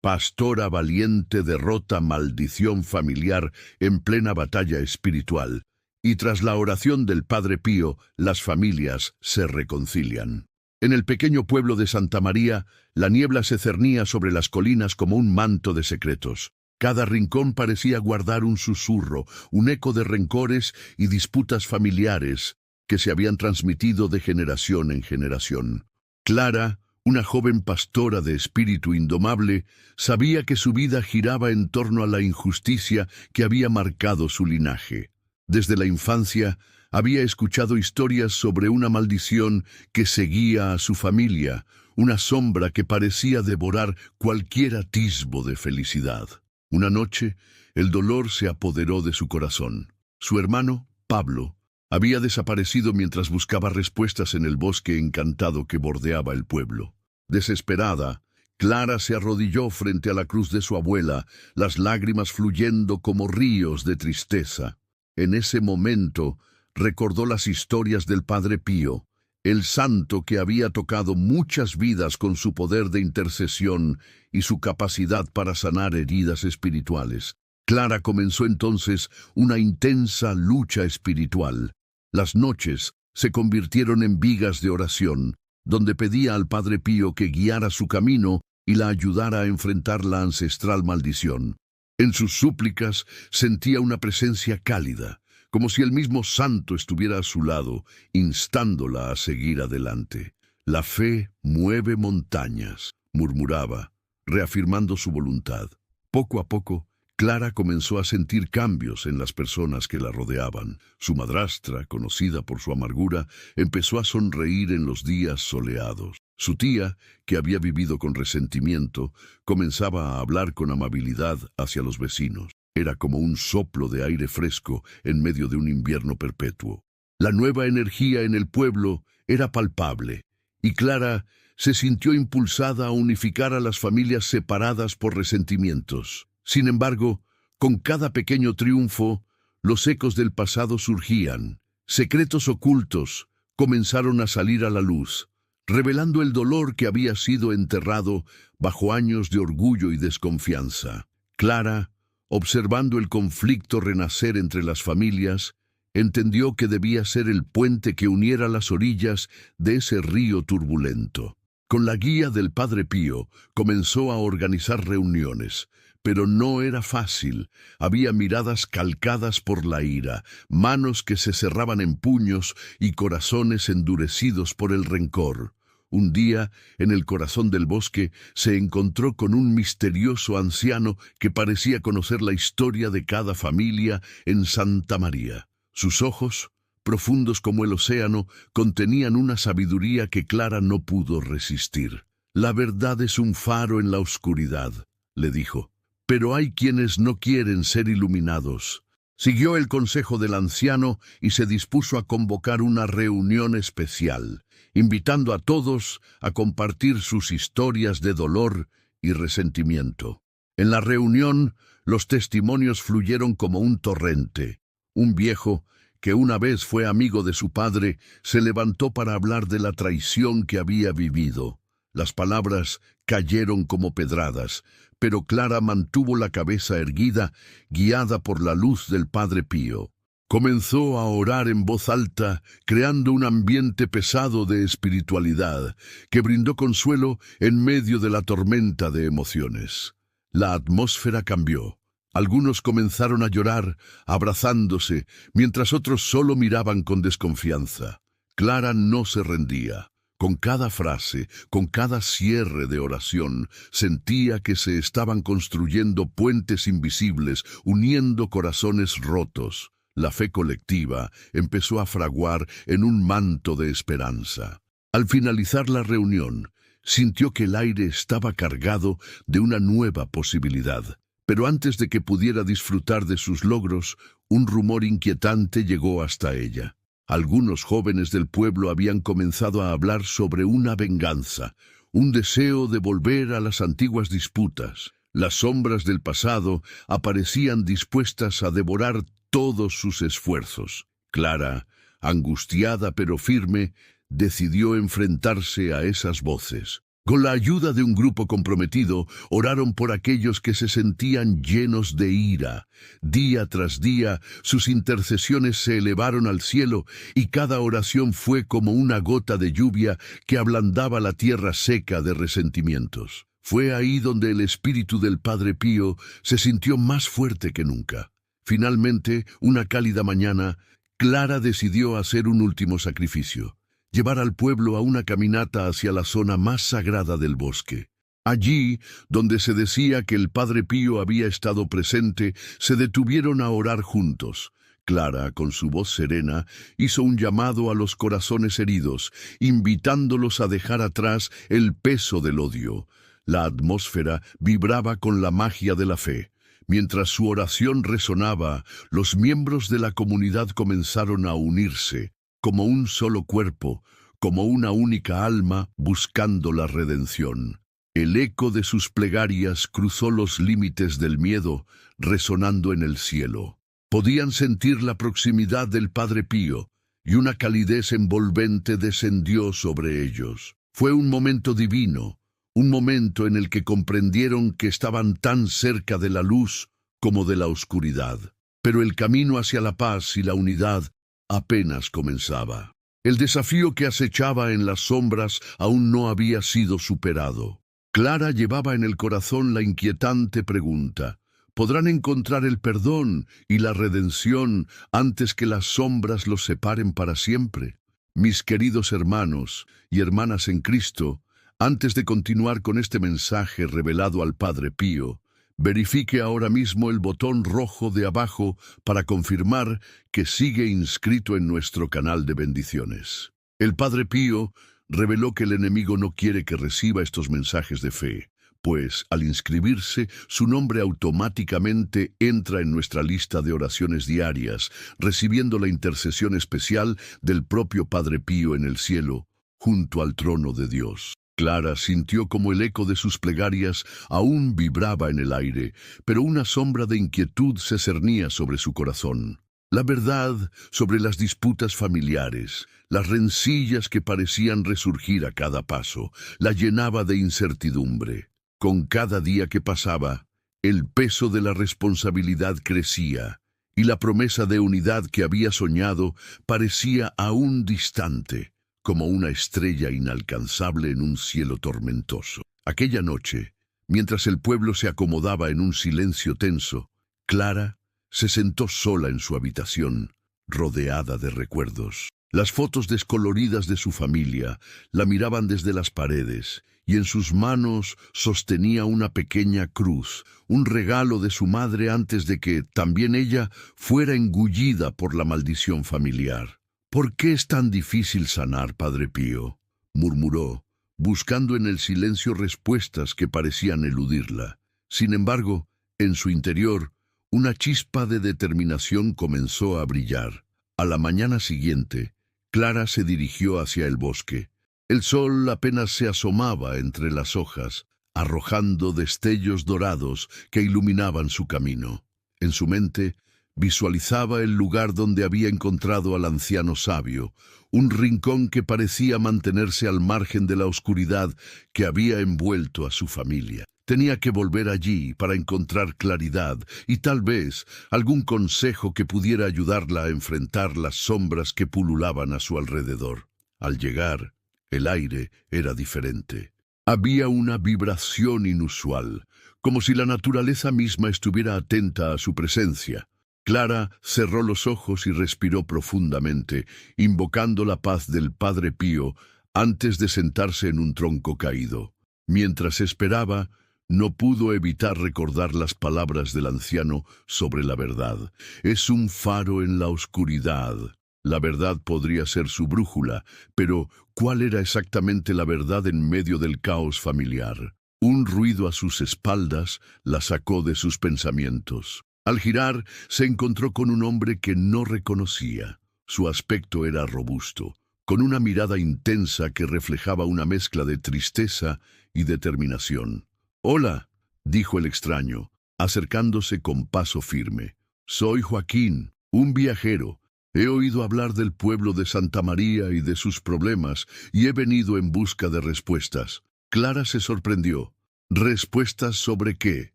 Pastora valiente derrota maldición familiar en plena batalla espiritual, y tras la oración del Padre Pío, las familias se reconcilian. En el pequeño pueblo de Santa María, la niebla se cernía sobre las colinas como un manto de secretos. Cada rincón parecía guardar un susurro, un eco de rencores y disputas familiares que se habían transmitido de generación en generación. Clara, una joven pastora de espíritu indomable, sabía que su vida giraba en torno a la injusticia que había marcado su linaje. Desde la infancia, había escuchado historias sobre una maldición que seguía a su familia, una sombra que parecía devorar cualquier atisbo de felicidad. Una noche, el dolor se apoderó de su corazón. Su hermano, Pablo, había desaparecido mientras buscaba respuestas en el bosque encantado que bordeaba el pueblo. Desesperada, Clara se arrodilló frente a la cruz de su abuela, las lágrimas fluyendo como ríos de tristeza. En ese momento, recordó las historias del Padre Pío, el santo que había tocado muchas vidas con su poder de intercesión y su capacidad para sanar heridas espirituales. Clara comenzó entonces una intensa lucha espiritual. Las noches se convirtieron en vigas de oración, donde pedía al Padre Pío que guiara su camino y la ayudara a enfrentar la ancestral maldición. En sus súplicas sentía una presencia cálida, como si el mismo santo estuviera a su lado, instándola a seguir adelante. La fe mueve montañas, murmuraba, reafirmando su voluntad. Poco a poco, Clara comenzó a sentir cambios en las personas que la rodeaban. Su madrastra, conocida por su amargura, empezó a sonreír en los días soleados. Su tía, que había vivido con resentimiento, comenzaba a hablar con amabilidad hacia los vecinos. Era como un soplo de aire fresco en medio de un invierno perpetuo. La nueva energía en el pueblo era palpable, y Clara se sintió impulsada a unificar a las familias separadas por resentimientos. Sin embargo, con cada pequeño triunfo, los ecos del pasado surgían. Secretos ocultos comenzaron a salir a la luz, revelando el dolor que había sido enterrado bajo años de orgullo y desconfianza. Clara, observando el conflicto renacer entre las familias, entendió que debía ser el puente que uniera las orillas de ese río turbulento. Con la guía del Padre Pío, comenzó a organizar reuniones, pero no era fácil. Había miradas calcadas por la ira, manos que se cerraban en puños y corazones endurecidos por el rencor. Un día, en el corazón del bosque, se encontró con un misterioso anciano que parecía conocer la historia de cada familia en Santa María. Sus ojos, profundos como el océano, contenían una sabiduría que Clara no pudo resistir. «La verdad es un faro en la oscuridad», le dijo, «pero hay quienes no quieren ser iluminados». Siguió el consejo del anciano y se dispuso a convocar una reunión especial, invitando a todos a compartir sus historias de dolor y resentimiento. En la reunión, los testimonios fluyeron como un torrente. Un viejo, que una vez fue amigo de su padre, se levantó para hablar de la traición que había vivido. Las palabras cayeron como pedradas, pero Clara mantuvo la cabeza erguida, guiada por la luz del Padre Pío. Comenzó a orar en voz alta, creando un ambiente pesado de espiritualidad, que brindó consuelo en medio de la tormenta de emociones. La atmósfera cambió. Algunos comenzaron a llorar, abrazándose, mientras otros solo miraban con desconfianza. Clara no se rendía. Con cada frase, con cada cierre de oración, sentía que se estaban construyendo puentes invisibles, uniendo corazones rotos. La fe colectiva empezó a fraguar en un manto de esperanza. Al finalizar la reunión, sintió que el aire estaba cargado de una nueva posibilidad. Pero antes de que pudiera disfrutar de sus logros, un rumor inquietante llegó hasta ella. Algunos jóvenes del pueblo habían comenzado a hablar sobre una venganza, un deseo de volver a las antiguas disputas. Las sombras del pasado aparecían dispuestas a devorar todos sus esfuerzos. Clara, angustiada pero firme, decidió enfrentarse a esas voces. Con la ayuda de un grupo comprometido, oraron por aquellos que se sentían llenos de ira. Día tras día, sus intercesiones se elevaron al cielo y cada oración fue como una gota de lluvia que ablandaba la tierra seca de resentimientos. Fue ahí donde el espíritu del Padre Pío se sintió más fuerte que nunca. Finalmente, una cálida mañana, Clara decidió hacer un último sacrificio: llevar al pueblo a una caminata hacia la zona más sagrada del bosque. Allí, donde se decía que el Padre Pío había estado presente, se detuvieron a orar juntos. Clara, con su voz serena, hizo un llamado a los corazones heridos, invitándolos a dejar atrás el peso del odio. La atmósfera vibraba con la magia de la fe. Mientras su oración resonaba, los miembros de la comunidad comenzaron a unirse, como un solo cuerpo, como una única alma buscando la redención. El eco de sus plegarias cruzó los límites del miedo, resonando en el cielo. Podían sentir la proximidad del Padre Pío, y una calidez envolvente descendió sobre ellos. Fue un momento divino, un momento en el que comprendieron que estaban tan cerca de la luz como de la oscuridad. Pero el camino hacia la paz y la unidad apenas comenzaba. El desafío que acechaba en las sombras aún no había sido superado. Clara llevaba en el corazón la inquietante pregunta: ¿podrán encontrar el perdón y la redención antes que las sombras los separen para siempre? Mis queridos hermanos y hermanas en Cristo, antes de continuar con este mensaje revelado al Padre Pío, verifique ahora mismo el botón rojo de abajo para confirmar que sigue inscrito en nuestro canal de bendiciones. El Padre Pío reveló que el enemigo no quiere que reciba estos mensajes de fe, pues al inscribirse, su nombre automáticamente entra en nuestra lista de oraciones diarias, recibiendo la intercesión especial del propio Padre Pío en el cielo, junto al trono de Dios. Clara sintió como el eco de sus plegarias aún vibraba en el aire, pero una sombra de inquietud se cernía sobre su corazón. La verdad sobre las disputas familiares, las rencillas que parecían resurgir a cada paso, la llenaba de incertidumbre. Con cada día que pasaba, el peso de la responsabilidad crecía, y la promesa de unidad que había soñado parecía aún distante, como una estrella inalcanzable en un cielo tormentoso. Aquella noche, mientras el pueblo se acomodaba en un silencio tenso, Clara se sentó sola en su habitación, rodeada de recuerdos. Las fotos descoloridas de su familia la miraban desde las paredes, y en sus manos sostenía una pequeña cruz, un regalo de su madre antes de que, también ella, fuera engullida por la maldición familiar. «¿Por qué es tan difícil sanar, Padre Pío?», murmuró, buscando en el silencio respuestas que parecían eludirla. Sin embargo, en su interior, una chispa de determinación comenzó a brillar. A la mañana siguiente, Clara se dirigió hacia el bosque. El sol apenas se asomaba entre las hojas, arrojando destellos dorados que iluminaban su camino. En su mente, visualizaba el lugar donde había encontrado al anciano sabio, un rincón que parecía mantenerse al margen de la oscuridad que había envuelto a su familia. Tenía que volver allí para encontrar claridad y tal vez algún consejo que pudiera ayudarla a enfrentar las sombras que pululaban a su alrededor. Al llegar, el aire era diferente. Había una vibración inusual, como si la naturaleza misma estuviera atenta a su presencia. Clara cerró los ojos y respiró profundamente, invocando la paz del Padre Pío antes de sentarse en un tronco caído. Mientras esperaba, no pudo evitar recordar las palabras del anciano sobre la verdad. Es un faro en la oscuridad. La verdad podría ser su brújula, pero ¿cuál era exactamente la verdad en medio del caos familiar? Un ruido a sus espaldas la sacó de sus pensamientos. Al girar, se encontró con un hombre que no reconocía. Su aspecto era robusto, con una mirada intensa que reflejaba una mezcla de tristeza y determinación. «Hola», dijo el extraño, acercándose con paso firme. «Soy Joaquín, un viajero. He oído hablar del pueblo de Santa María y de sus problemas, y he venido en busca de respuestas. Clara se sorprendió. ¿Respuestas sobre qué?,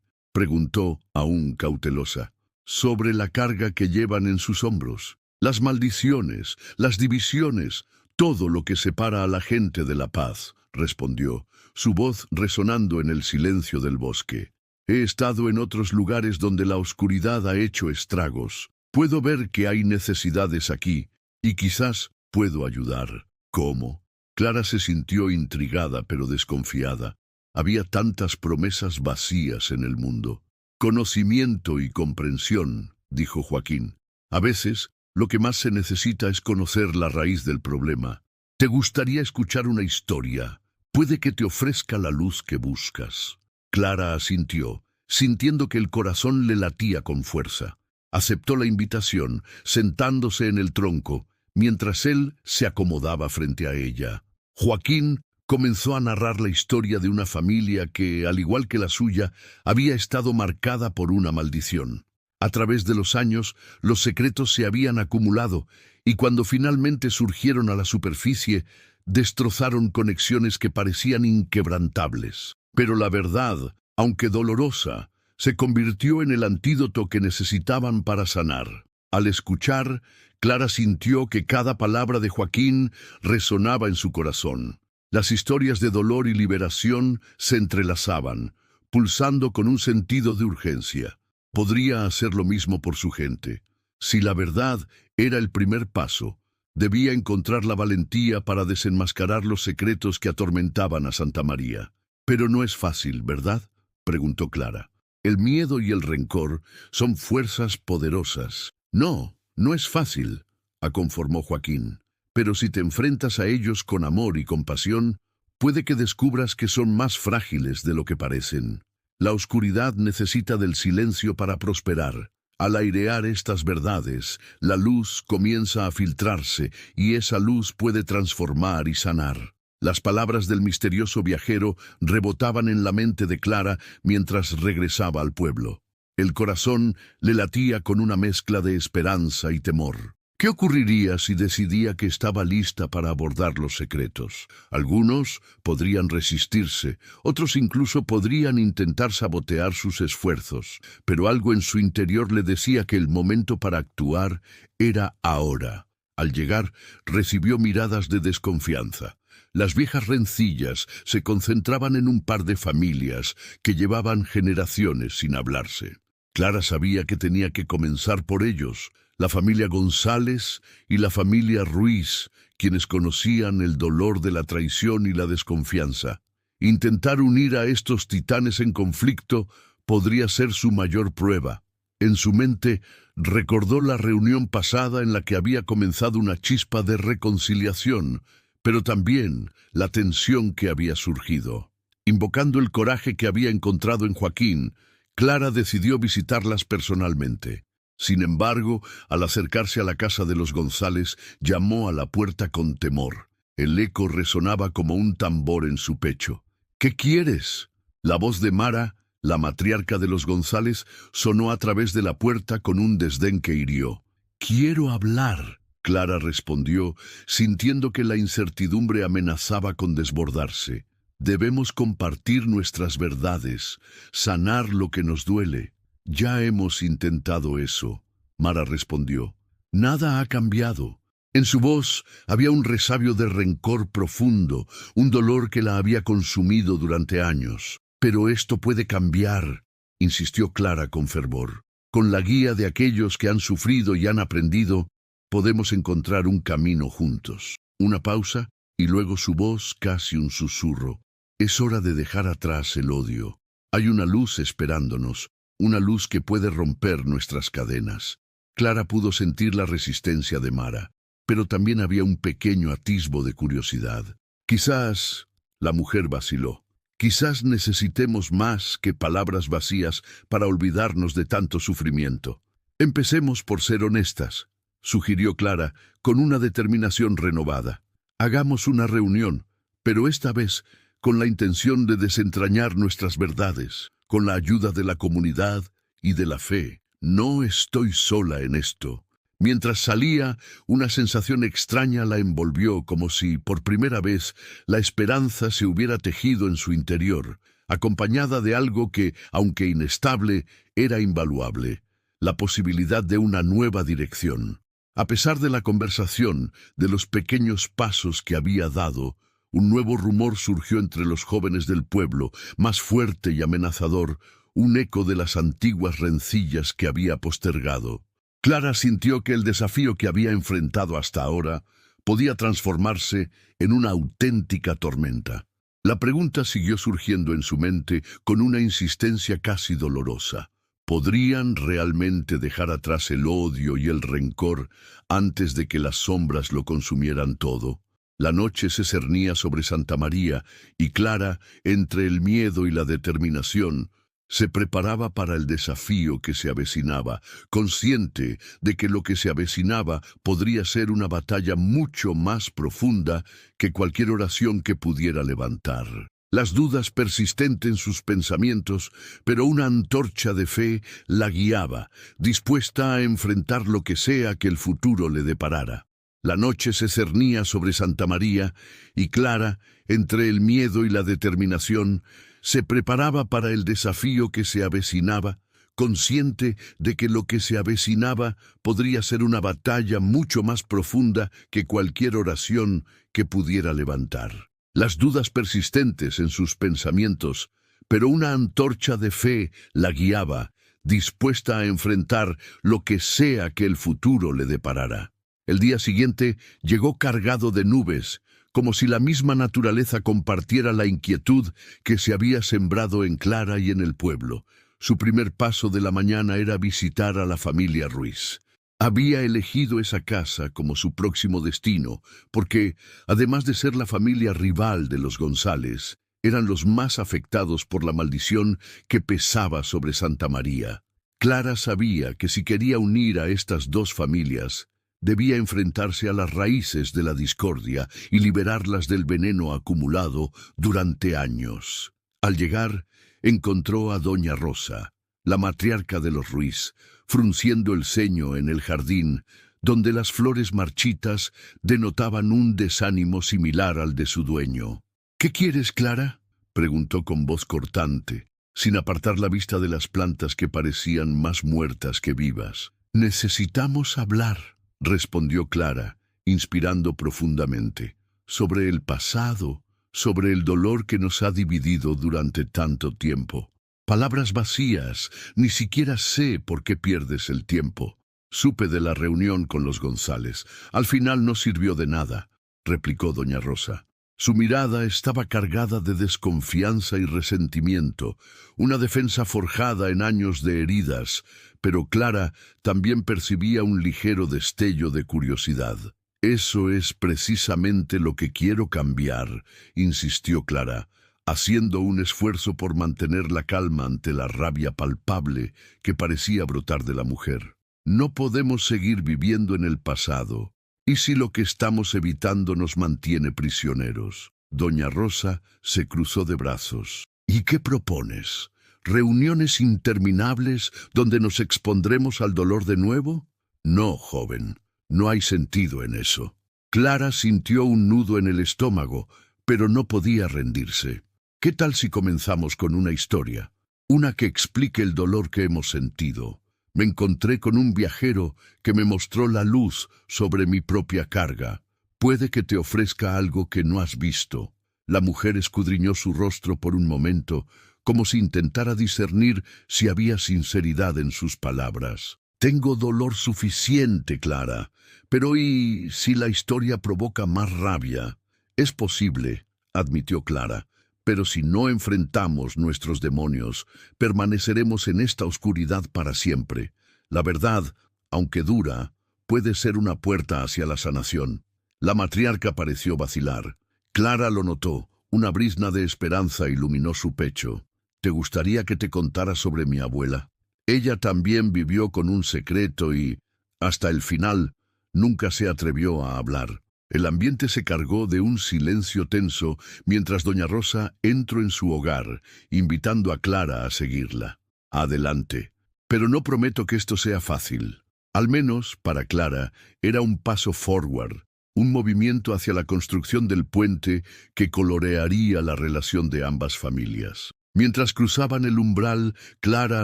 preguntó, aún cautelosa. Sobre la carga que llevan en sus hombros, las maldiciones, las divisiones, todo lo que separa a la gente de la paz, respondió, su voz resonando en el silencio del bosque. He estado en otros lugares donde la oscuridad ha hecho estragos. Puedo ver que hay necesidades aquí, y quizás puedo ayudar. ¿Cómo? Clara se sintió intrigada pero desconfiada. Había tantas promesas vacías en el mundo. Conocimiento y comprensión, dijo Joaquín. A veces, lo que más se necesita es conocer la raíz del problema. ¿Te gustaría escuchar una historia? Puede que te ofrezca la luz que buscas. Clara asintió, sintiendo que el corazón le latía con fuerza. Aceptó la invitación, sentándose en el tronco, mientras él se acomodaba frente a ella. Joaquín comenzó a narrar la historia de una familia que, al igual que la suya, había estado marcada por una maldición. A través de los años, los secretos se habían acumulado, y cuando finalmente surgieron a la superficie, destrozaron conexiones que parecían inquebrantables. Pero la verdad, aunque dolorosa, se convirtió en el antídoto que necesitaban para sanar. Al escuchar, Clara sintió que cada palabra de Joaquín resonaba en su corazón. Las historias de dolor y liberación se entrelazaban, pulsando con un sentido de urgencia. Podría hacer lo mismo por su gente. Si la verdad era el primer paso, debía encontrar la valentía para desenmascarar los secretos que atormentaban a Santa María. Pero no es fácil, ¿verdad?, preguntó Clara. El miedo y el rencor son fuerzas poderosas. No, no es fácil, aconformó Joaquín. Pero si te enfrentas a ellos con amor y compasión, puede que descubras que son más frágiles de lo que parecen. La oscuridad necesita del silencio para prosperar. Al airear estas verdades, la luz comienza a filtrarse y esa luz puede transformar y sanar. Las palabras del misterioso viajero rebotaban en la mente de Clara mientras regresaba al pueblo. El corazón le latía con una mezcla de esperanza y temor. ¿Qué ocurriría si decidía que estaba lista para abordar los secretos? Algunos podrían resistirse, otros incluso podrían intentar sabotear sus esfuerzos, pero algo en su interior le decía que el momento para actuar era ahora. Al llegar, recibió miradas de desconfianza. Las viejas rencillas se concentraban en un par de familias que llevaban generaciones sin hablarse. Clara sabía que tenía que comenzar por ellos, la familia González y la familia Ruiz, quienes conocían el dolor de la traición y la desconfianza. Intentar unir a estos titanes en conflicto podría ser su mayor prueba. En su mente recordó la reunión pasada en la que había comenzado una chispa de reconciliación, pero también la tensión que había surgido. Invocando el coraje que había encontrado en Joaquín, Clara decidió visitarlas personalmente. Sin embargo, al acercarse a la casa de los González, llamó a la puerta con temor. El eco resonaba como un tambor en su pecho. ¿Qué quieres? La voz de Mara, la matriarca de los González, sonó a través de la puerta con un desdén que hirió. «Quiero hablar», Clara respondió, sintiendo que la incertidumbre amenazaba con desbordarse. «Debemos compartir nuestras verdades, sanar lo que nos duele». «Ya hemos intentado eso», Mara respondió. «Nada ha cambiado». En su voz había un resabio de rencor profundo, un dolor que la había consumido durante años. «Pero esto puede cambiar», insistió Clara con fervor. «Con la guía de aquellos que han sufrido y han aprendido, podemos encontrar un camino juntos». Una pausa y luego su voz, casi un susurro. «Es hora de dejar atrás el odio. Hay una luz esperándonos. Una luz que puede romper nuestras cadenas». Clara pudo sentir la resistencia de Mara, pero también había un pequeño atisbo de curiosidad. «Quizás», la mujer vaciló, «quizás necesitemos más que palabras vacías para olvidarnos de tanto sufrimiento. Empecemos por ser honestas», sugirió Clara con una determinación renovada. «Hagamos una reunión, pero esta vez con la intención de desentrañar nuestras verdades, con la ayuda de la comunidad y de la fe. No estoy sola en esto. Mientras salía, una sensación extraña la envolvió, como si, por primera vez, la esperanza se hubiera tejido en su interior, acompañada de algo que, aunque inestable, era invaluable: la posibilidad de una nueva dirección. A pesar de la conversación, de los pequeños pasos que había dado, un nuevo rumor surgió entre los jóvenes del pueblo, más fuerte y amenazador, un eco de las antiguas rencillas que había postergado. Clara sintió que el desafío que había enfrentado hasta ahora podía transformarse en una auténtica tormenta. La pregunta siguió surgiendo en su mente con una insistencia casi dolorosa. ¿Podrían realmente dejar atrás el odio y el rencor antes de que las sombras lo consumieran todo? La noche se cernía sobre Santa María y Clara, entre el miedo y la determinación, se preparaba para el desafío que se avecinaba, consciente de que lo que se avecinaba podría ser una batalla mucho más profunda que cualquier oración que pudiera levantar. Las dudas persistentes en sus pensamientos, pero una antorcha de fe la guiaba, dispuesta a enfrentar lo que sea que el futuro le deparara. La noche se cernía sobre Santa María y Clara, entre el miedo y la determinación, se preparaba para el desafío que se avecinaba, consciente de que lo que se avecinaba podría ser una batalla mucho más profunda que cualquier oración que pudiera levantar. Las dudas persistentes en sus pensamientos, pero una antorcha de fe la guiaba, dispuesta a enfrentar lo que sea que el futuro le deparara. El día siguiente llegó cargado de nubes, como si la misma naturaleza compartiera la inquietud que se había sembrado en Clara y en el pueblo. Su primer paso de la mañana era visitar a la familia Ruiz. Había elegido esa casa como su próximo destino, porque, además de ser la familia rival de los González, eran los más afectados por la maldición que pesaba sobre Santa María. Clara sabía que si quería unir a estas dos familias, debía enfrentarse a las raíces de la discordia y liberarlas del veneno acumulado durante años. Al llegar, encontró a doña Rosa, la matriarca de los Ruiz, frunciendo el ceño en el jardín, donde las flores marchitas denotaban un desánimo similar al de su dueño. «¿Qué quieres, Clara?», preguntó con voz cortante, sin apartar la vista de las plantas que parecían más muertas que vivas. «Necesitamos hablar», respondió Clara, inspirando profundamente, «sobre el pasado, sobre el dolor que nos ha dividido durante tanto tiempo. Palabras vacías, ni siquiera sé por qué pierdes el tiempo. Supe de la reunión con los González. Al final no sirvió de nada», replicó doña Rosa. Su mirada estaba cargada de desconfianza y resentimiento, una defensa forjada en años de heridas, pero Clara también percibía un ligero destello de curiosidad. «Eso es precisamente lo que quiero cambiar», insistió Clara, haciendo un esfuerzo por mantener la calma ante la rabia palpable que parecía brotar de la mujer. «No podemos seguir viviendo en el pasado. ¿Y si lo que estamos evitando nos mantiene prisioneros?». Doña Rosa se cruzó de brazos. «¿Y qué propones? ¿Reuniones interminables donde nos expondremos al dolor de nuevo? No, joven, no hay sentido en eso». Clara sintió un nudo en el estómago, pero no podía rendirse. «¿Qué tal si comenzamos con una historia? Una que explique el dolor que hemos sentido. Me encontré con un viajero que me mostró la luz sobre mi propia carga. Puede que te ofrezca algo que no has visto». La mujer escudriñó su rostro por un momento, como si intentara discernir si había sinceridad en sus palabras. «Tengo dolor suficiente, Clara, pero ¿y si la historia provoca más rabia?». «Es posible», admitió Clara, «pero si no enfrentamos nuestros demonios, permaneceremos en esta oscuridad para siempre. La verdad, aunque dura, puede ser una puerta hacia la sanación». La matriarca pareció vacilar. Clara lo notó. Una brizna de esperanza iluminó su pecho. «¿Te gustaría que te contara sobre mi abuela? Ella también vivió con un secreto y, hasta el final, nunca se atrevió a hablar». El ambiente se cargó de un silencio tenso mientras doña Rosa entró en su hogar, invitando a Clara a seguirla. «Adelante. Pero no prometo que esto sea fácil. Al menos, para Clara, era un paso forward, un movimiento hacia la construcción del puente que colorearía la relación de ambas familias. Mientras cruzaban el umbral, Clara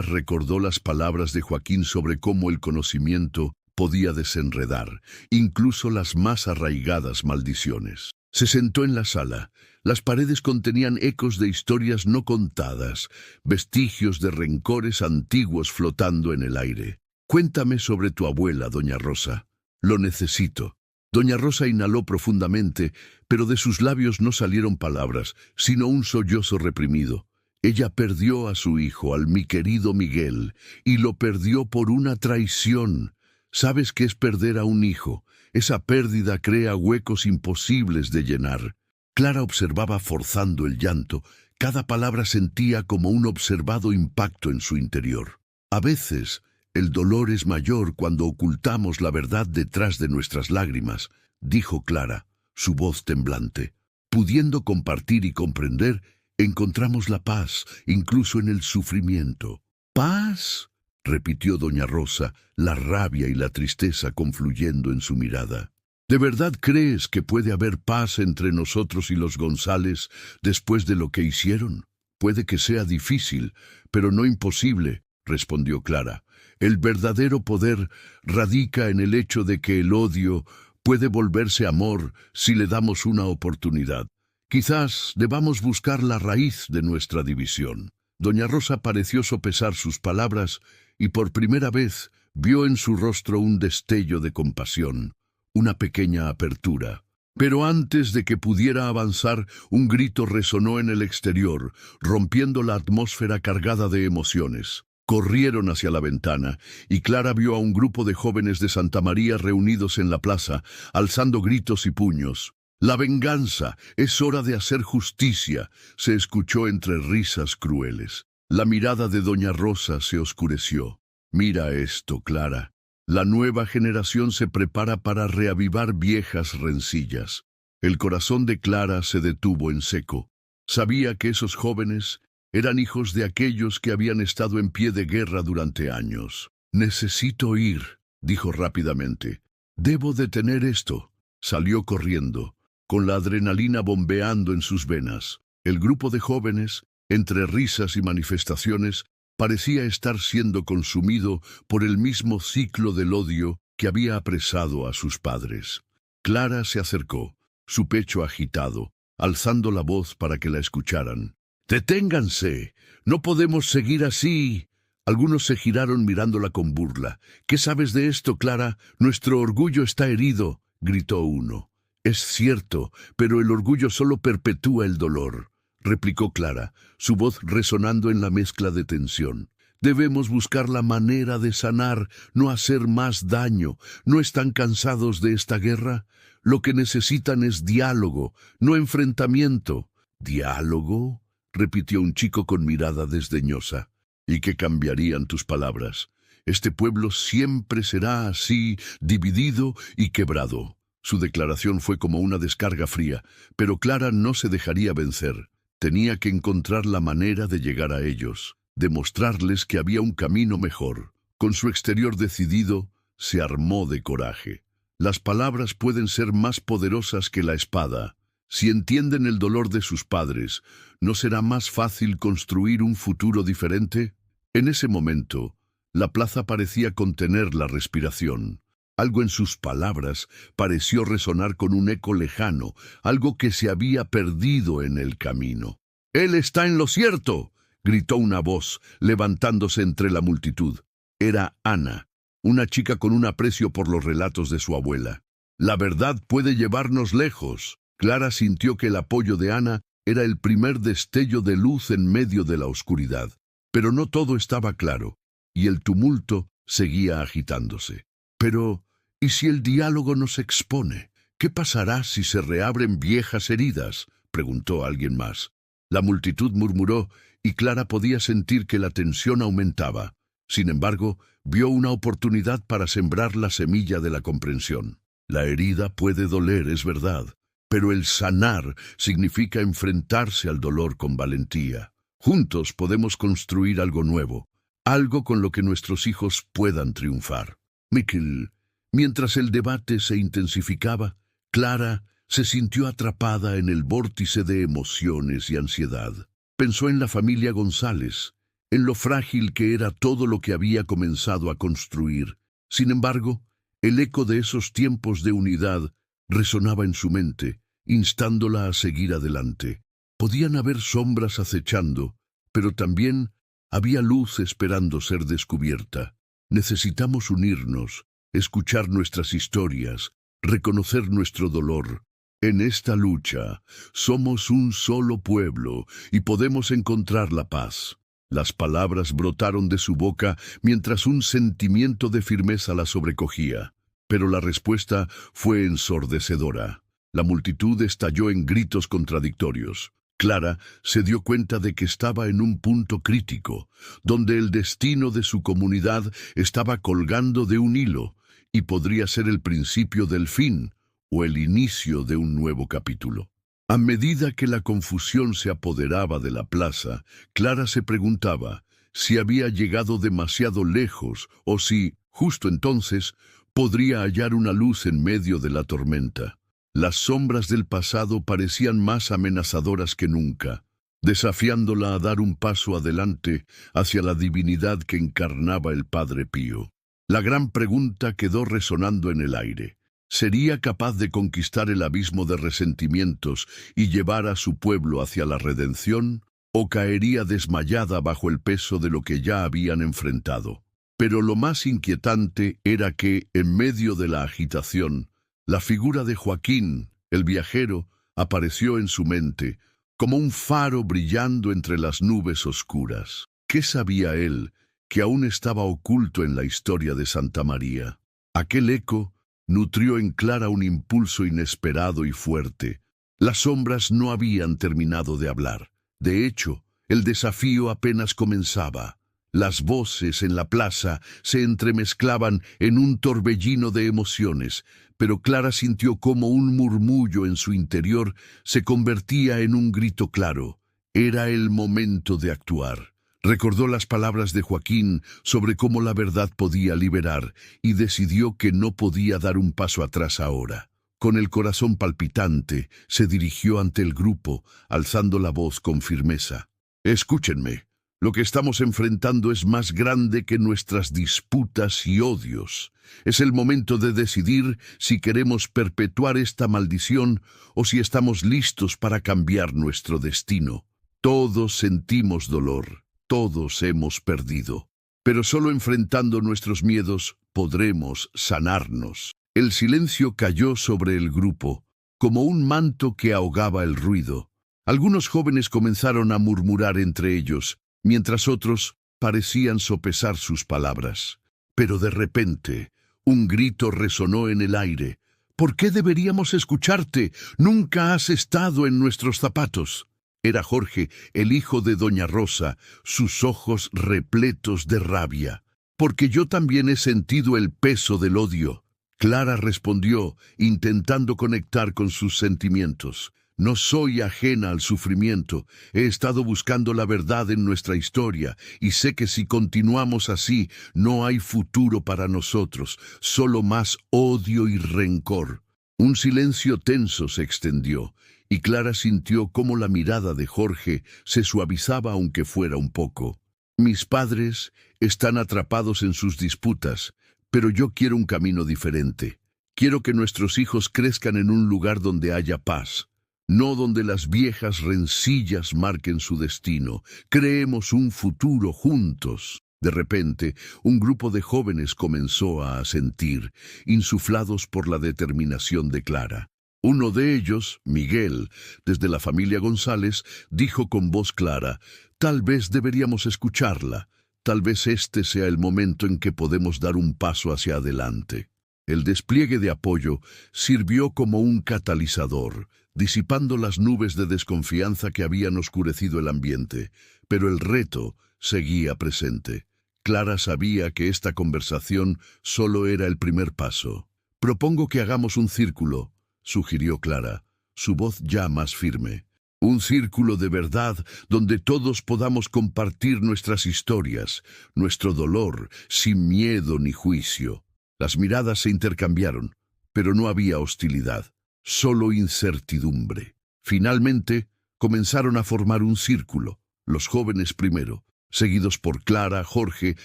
recordó las palabras de Joaquín sobre cómo el conocimiento podía desenredar, incluso las más arraigadas maldiciones. Se sentó en la sala. Las paredes contenían ecos de historias no contadas, vestigios de rencores antiguos flotando en el aire. «Cuéntame sobre tu abuela, doña Rosa. Lo necesito». Doña Rosa inhaló profundamente, pero de sus labios no salieron palabras, sino un sollozo reprimido. Ella perdió a su hijo, al mi querido Miguel, y lo perdió por una traición. ¿Sabes qué es perder a un hijo? Esa pérdida crea huecos imposibles de llenar. Clara observaba forzando el llanto. Cada palabra sentía como un observado impacto en su interior. A veces, el dolor es mayor cuando ocultamos la verdad detrás de nuestras lágrimas, dijo Clara, su voz temblante. Pudiendo compartir y comprender, encontramos la paz, incluso en el sufrimiento. ¿Paz?, repitió doña Rosa, la rabia y la tristeza confluyendo en su mirada. ¿De verdad crees que puede haber paz entre nosotros y los González después de lo que hicieron? Puede que sea difícil, pero no imposible, respondió Clara. El verdadero poder radica en el hecho de que el odio puede volverse amor si le damos una oportunidad. Quizás debamos buscar la raíz de nuestra división. Doña Rosa pareció sopesar sus palabras y por primera vez vio en su rostro un destello de compasión, una pequeña apertura. Pero antes de que pudiera avanzar, un grito resonó en el exterior, rompiendo la atmósfera cargada de emociones. Corrieron hacia la ventana, y Clara vio a un grupo de jóvenes de Santa María reunidos en la plaza, alzando gritos y puños. «La venganza, es hora de hacer justicia», se escuchó entre risas crueles. La mirada de doña Rosa se oscureció. «Mira esto, Clara. La nueva generación se prepara para reavivar viejas rencillas». El corazón de Clara se detuvo en seco. Sabía que esos jóvenes eran hijos de aquellos que habían estado en pie de guerra durante años. «Necesito ir», dijo rápidamente. «Debo detener esto». Salió corriendo, con la adrenalina bombeando en sus venas. El grupo de jóvenes, entre risas y manifestaciones, parecía estar siendo consumido por el mismo ciclo del odio que había apresado a sus padres. Clara se acercó, su pecho agitado, alzando la voz para que la escucharan. «¡Deténganse! ¡No podemos seguir así!». Algunos se giraron mirándola con burla. «¿Qué sabes de esto, Clara? Nuestro orgullo está herido», gritó uno. «Es cierto, pero el orgullo solo perpetúa el dolor», replicó Clara, su voz resonando en la mezcla de tensión. «Debemos buscar la manera de sanar, no hacer más daño. ¿No están cansados de esta guerra? Lo que necesitan es diálogo, no enfrentamiento». «¿Diálogo?», repitió un chico con mirada desdeñosa. «¿Y qué cambiarían tus palabras? Este pueblo siempre será así, dividido y quebrado». Su declaración fue como una descarga fría, pero Clara no se dejaría vencer. Tenía que encontrar la manera de llegar a ellos, demostrarles que había un camino mejor. Con su exterior decidido, se armó de coraje. Las palabras pueden ser más poderosas que la espada. Si entienden el dolor de sus padres, ¿no será más fácil construir un futuro diferente? En ese momento, la plaza parecía contener la respiración. Algo en sus palabras pareció resonar con un eco lejano, algo que se había perdido en el camino. «¡Él está en lo cierto!», gritó una voz, levantándose entre la multitud. Era Ana, una chica con un aprecio por los relatos de su abuela. «La verdad puede llevarnos lejos». Clara sintió que el apoyo de Ana era el primer destello de luz en medio de la oscuridad. Pero no todo estaba claro, y el tumulto seguía agitándose. «Pero, ¿y si el diálogo nos expone? ¿Qué pasará si se reabren viejas heridas?», preguntó alguien más. La multitud murmuró, y Clara podía sentir que la tensión aumentaba. Sin embargo, vio una oportunidad para sembrar la semilla de la comprensión. La herida puede doler, es verdad, pero el sanar significa enfrentarse al dolor con valentía. Juntos podemos construir algo nuevo, algo con lo que nuestros hijos puedan triunfar. Miquel. Mientras el debate se intensificaba, Clara se sintió atrapada en el vórtice de emociones y ansiedad. Pensó en la familia González, en lo frágil que era todo lo que había comenzado a construir. Sin embargo, el eco de esos tiempos de unidad resonaba en su mente, instándola a seguir adelante. Podían haber sombras acechando, pero también había luz esperando ser descubierta. Necesitamos unirnos, escuchar nuestras historias, reconocer nuestro dolor. En esta lucha somos un solo pueblo y podemos encontrar la paz. Las palabras brotaron de su boca mientras un sentimiento de firmeza la sobrecogía. Pero la respuesta fue ensordecedora. La multitud estalló en gritos contradictorios. Clara se dio cuenta de que estaba en un punto crítico, donde el destino de su comunidad estaba colgando de un hilo, y podría ser el principio del fin o el inicio de un nuevo capítulo. A medida que la confusión se apoderaba de la plaza, Clara se preguntaba si había llegado demasiado lejos o si, justo entonces, podría hallar una luz en medio de la tormenta. Las sombras del pasado parecían más amenazadoras que nunca, desafiándola a dar un paso adelante hacia la divinidad que encarnaba el Padre Pío. La gran pregunta quedó resonando en el aire. ¿Sería capaz de conquistar el abismo de resentimientos y llevar a su pueblo hacia la redención? ¿O caería desmayada bajo el peso de lo que ya habían enfrentado? Pero lo más inquietante era que, en medio de la agitación, la figura de Joaquín, el viajero, apareció en su mente, como un faro brillando entre las nubes oscuras. ¿Qué sabía él que aún estaba oculto en la historia de Santa María? Aquel eco nutrió en Clara un impulso inesperado y fuerte. Las sombras no habían terminado de hablar. De hecho, el desafío apenas comenzaba. Las voces en la plaza se entremezclaban en un torbellino de emociones, pero Clara sintió cómo un murmullo en su interior se convertía en un grito claro. Era el momento de actuar. Recordó las palabras de Joaquín sobre cómo la verdad podía liberar y decidió que no podía dar un paso atrás ahora. Con el corazón palpitante, se dirigió ante el grupo, alzando la voz con firmeza. «Escúchenme. Lo que estamos enfrentando es más grande que nuestras disputas y odios. Es el momento de decidir si queremos perpetuar esta maldición o si estamos listos para cambiar nuestro destino. Todos sentimos dolor, todos hemos perdido, pero solo enfrentando nuestros miedos podremos sanarnos». El silencio cayó sobre el grupo, como un manto que ahogaba el ruido. Algunos jóvenes comenzaron a murmurar entre ellos, mientras otros parecían sopesar sus palabras. Pero de repente, un grito resonó en el aire. «¿Por qué deberíamos escucharte? Nunca has estado en nuestros zapatos». Era Jorge, el hijo de doña Rosa, sus ojos repletos de rabia. «Porque yo también he sentido el peso del odio». Clara respondió, intentando conectar con sus sentimientos. «No soy ajena al sufrimiento. He estado buscando la verdad en nuestra historia y sé que si continuamos así, no hay futuro para nosotros, solo más odio y rencor». Un silencio tenso se extendió, y Clara sintió cómo la mirada de Jorge se suavizaba aunque fuera un poco. «Mis padres están atrapados en sus disputas, pero yo quiero un camino diferente. Quiero que nuestros hijos crezcan en un lugar donde haya paz, no donde las viejas rencillas marquen su destino. Creemos un futuro juntos». De repente, un grupo de jóvenes comenzó a asentir, insuflados por la determinación de Clara. Uno de ellos, Miguel, desde la familia González, dijo con voz clara: «Tal vez deberíamos escucharla. Tal vez este sea el momento en que podemos dar un paso hacia adelante». El despliegue de apoyo sirvió como un catalizador, disipando las nubes de desconfianza que habían oscurecido el ambiente, pero el reto seguía presente. Clara sabía que esta conversación solo era el primer paso. «Propongo que hagamos un círculo», sugirió Clara, su voz ya más firme. «Un círculo de verdad donde todos podamos compartir nuestras historias, nuestro dolor, sin miedo ni juicio». Las miradas se intercambiaron, pero no había hostilidad, solo incertidumbre. Finalmente, comenzaron a formar un círculo, los jóvenes primero, seguidos por Clara, Jorge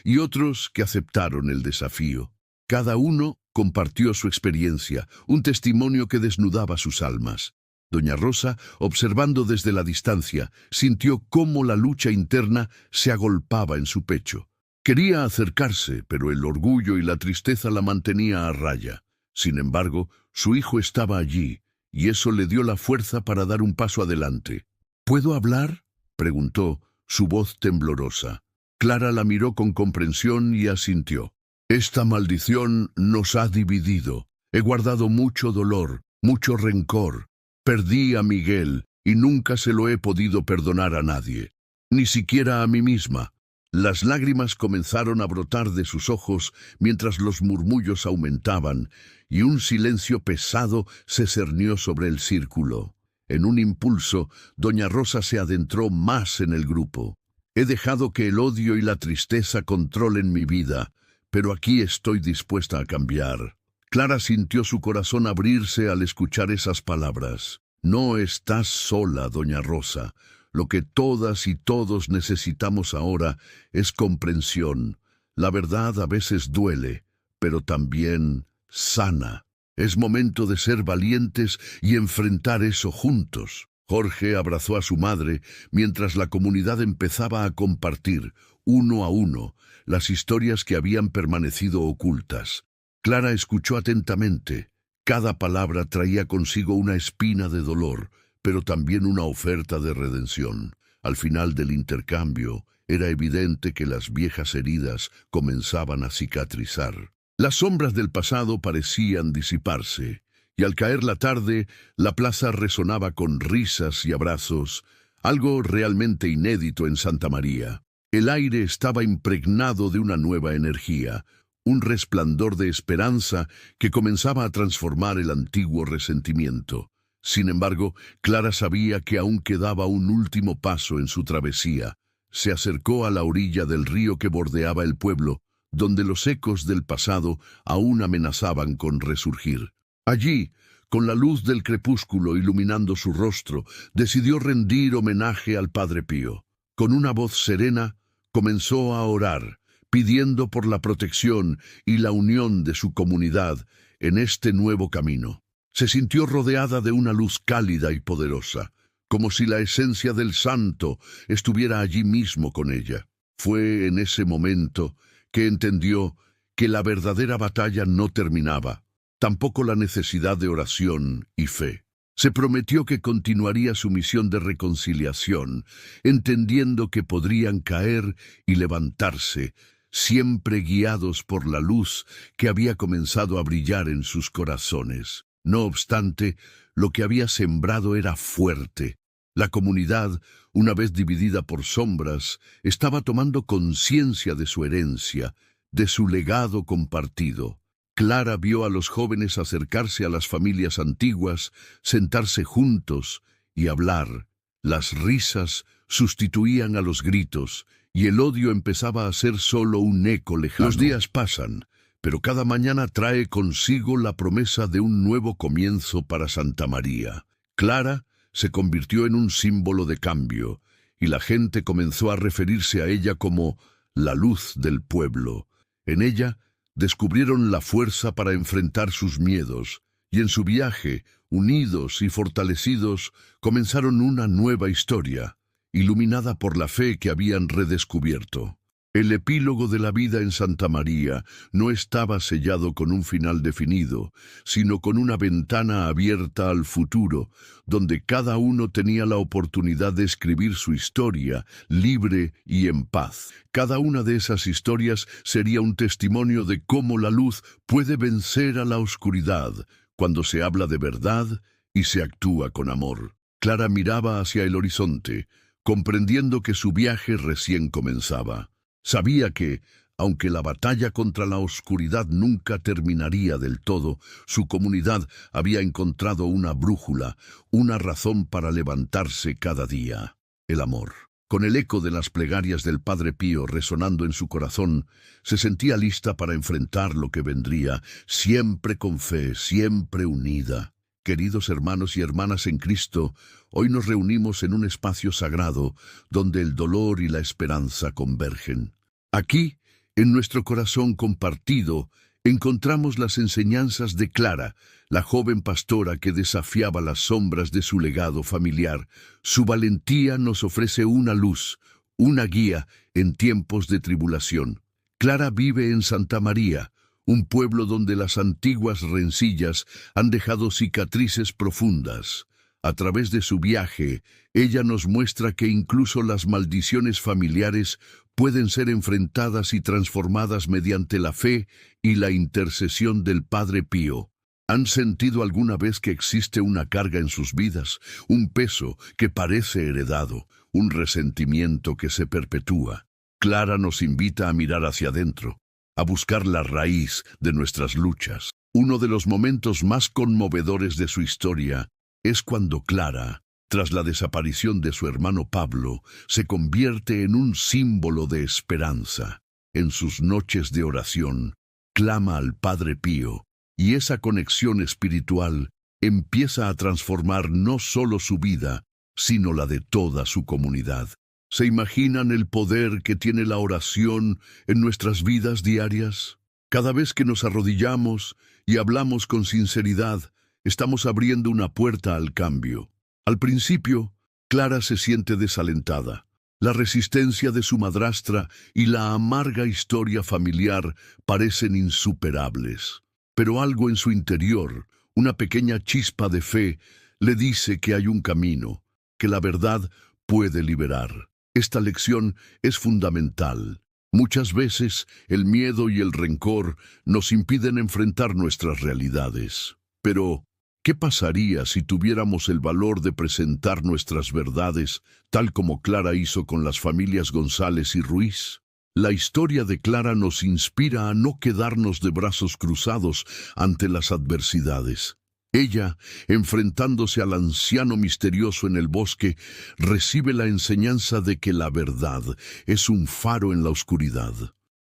y otros que aceptaron el desafío. Cada uno compartió su experiencia, un testimonio que desnudaba sus almas. Doña Rosa, observando desde la distancia, sintió cómo la lucha interna se agolpaba en su pecho. Quería acercarse, pero el orgullo y la tristeza la mantenía a raya. Sin embargo, su hijo estaba allí, y eso le dio la fuerza para dar un paso adelante. ¿Puedo hablar?, preguntó, su voz temblorosa. Clara la miró con comprensión y asintió. Esta maldición nos ha dividido. He guardado mucho dolor, mucho rencor. Perdí a Miguel y nunca se lo he podido perdonar a nadie, ni siquiera a mí misma. Las lágrimas comenzaron a brotar de sus ojos mientras los murmullos aumentaban y un silencio pesado se cernió sobre el círculo. En un impulso, doña Rosa se adentró más en el grupo. He dejado que el odio y la tristeza controlen mi vida, pero aquí estoy dispuesta a cambiar. Clara sintió su corazón abrirse al escuchar esas palabras. No estás sola, doña Rosa. Lo que todas y todos necesitamos ahora es comprensión. La verdad a veces duele, pero también sana. Es momento de ser valientes y enfrentar eso juntos. Jorge abrazó a su madre mientras la comunidad empezaba a compartir, uno a uno, las historias que habían permanecido ocultas. Clara escuchó atentamente. Cada palabra traía consigo una espina de dolor, pero también una oferta de redención. Al final del intercambio, era evidente que las viejas heridas comenzaban a cicatrizar. Las sombras del pasado parecían disiparse, y al caer la tarde, la plaza resonaba con risas y abrazos, algo realmente inédito en Santa María. El aire estaba impregnado de una nueva energía, un resplandor de esperanza que comenzaba a transformar el antiguo resentimiento. Sin embargo, Clara sabía que aún quedaba un último paso en su travesía. Se acercó a la orilla del río que bordeaba el pueblo, donde los ecos del pasado aún amenazaban con resurgir. Allí, con la luz del crepúsculo iluminando su rostro, decidió rendir homenaje al Padre Pío. Con una voz serena, comenzó a orar, pidiendo por la protección y la unión de su comunidad en este nuevo camino. Se sintió rodeada de una luz cálida y poderosa, como si la esencia del santo estuviera allí mismo con ella. Fue en ese momento que entendió que la verdadera batalla no terminaba, tampoco la necesidad de oración y fe. Se prometió que continuaría su misión de reconciliación, entendiendo que podrían caer y levantarse, siempre guiados por la luz que había comenzado a brillar en sus corazones. No obstante, lo que había sembrado era fuerte. La comunidad, una vez dividida por sombras, estaba tomando conciencia de su herencia, de su legado compartido. Clara vio a los jóvenes acercarse a las familias antiguas, sentarse juntos y hablar. Las risas sustituían a los gritos, y el odio empezaba a ser solo un eco lejano. Los días pasan, pero cada mañana trae consigo la promesa de un nuevo comienzo para Santa María. Clara se convirtió en un símbolo de cambio, y la gente comenzó a referirse a ella como la luz del pueblo. En ella descubrieron la fuerza para enfrentar sus miedos, y en su viaje, unidos y fortalecidos, comenzaron una nueva historia, iluminada por la fe que habían redescubierto. El epílogo de la vida en Santa María no estaba sellado con un final definido, sino con una ventana abierta al futuro, donde cada uno tenía la oportunidad de escribir su historia, libre y en paz. Cada una de esas historias sería un testimonio de cómo la luz puede vencer a la oscuridad, cuando se habla de verdad y se actúa con amor. Clara miraba hacia el horizonte, comprendiendo que su viaje recién comenzaba. Sabía que, aunque la batalla contra la oscuridad nunca terminaría del todo, su comunidad había encontrado una brújula, una razón para levantarse cada día: el amor. Con el eco de las plegarias del Padre Pío resonando en su corazón, se sentía lista para enfrentar lo que vendría, siempre con fe, siempre unida. Queridos hermanos y hermanas en Cristo, hoy nos reunimos en un espacio sagrado donde el dolor y la esperanza convergen. Aquí, en nuestro corazón compartido, encontramos las enseñanzas de Clara, la joven pastora que desafiaba las sombras de su legado familiar. Su valentía nos ofrece una luz, una guía en tiempos de tribulación. Clara vive en Santa María, un pueblo donde las antiguas rencillas han dejado cicatrices profundas. A través de su viaje, ella nos muestra que incluso las maldiciones familiares pueden ser enfrentadas y transformadas mediante la fe y la intercesión del Padre Pío. ¿Han sentido alguna vez que existe una carga en sus vidas, un peso que parece heredado, un resentimiento que se perpetúa? Clara nos invita a mirar hacia adentro, a buscar la raíz de nuestras luchas. Uno de los momentos más conmovedores de su historia es cuando Clara, tras la desaparición de su hermano Pablo, se convierte en un símbolo de esperanza. En sus noches de oración, clama al Padre Pío, y esa conexión espiritual empieza a transformar no solo su vida, sino la de toda su comunidad. ¿Se imaginan el poder que tiene la oración en nuestras vidas diarias? Cada vez que nos arrodillamos y hablamos con sinceridad, estamos abriendo una puerta al cambio. Al principio, Clara se siente desalentada. La resistencia de su madrastra y la amarga historia familiar parecen insuperables. Pero algo en su interior, una pequeña chispa de fe, le dice que hay un camino, que la verdad puede liberar. Esta lección es fundamental. Muchas veces el miedo y el rencor nos impiden enfrentar nuestras realidades. Pero, ¿qué pasaría si tuviéramos el valor de presentar nuestras verdades, tal como Clara hizo con las familias González y Ruiz? La historia de Clara nos inspira a no quedarnos de brazos cruzados ante las adversidades. Ella, enfrentándose al anciano misterioso en el bosque, recibe la enseñanza de que la verdad es un faro en la oscuridad.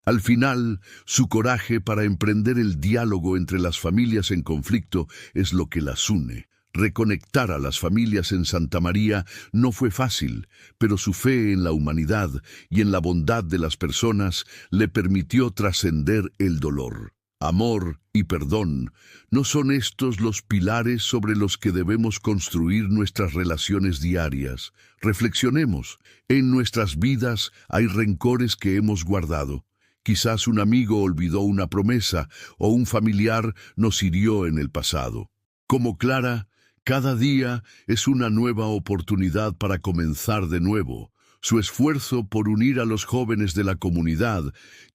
Al final, su coraje para emprender el diálogo entre las familias en conflicto es lo que las une. Reconectar a las familias en Santa María no fue fácil, pero su fe en la humanidad y en la bondad de las personas le permitió trascender el dolor. Amor y perdón, ¿no son estos los pilares sobre los que debemos construir nuestras relaciones diarias? Reflexionemos. En nuestras vidas hay rencores que hemos guardado. Quizás un amigo olvidó una promesa o un familiar nos hirió en el pasado. Como Clara, cada día es una nueva oportunidad para comenzar de nuevo. Su esfuerzo por unir a los jóvenes de la comunidad,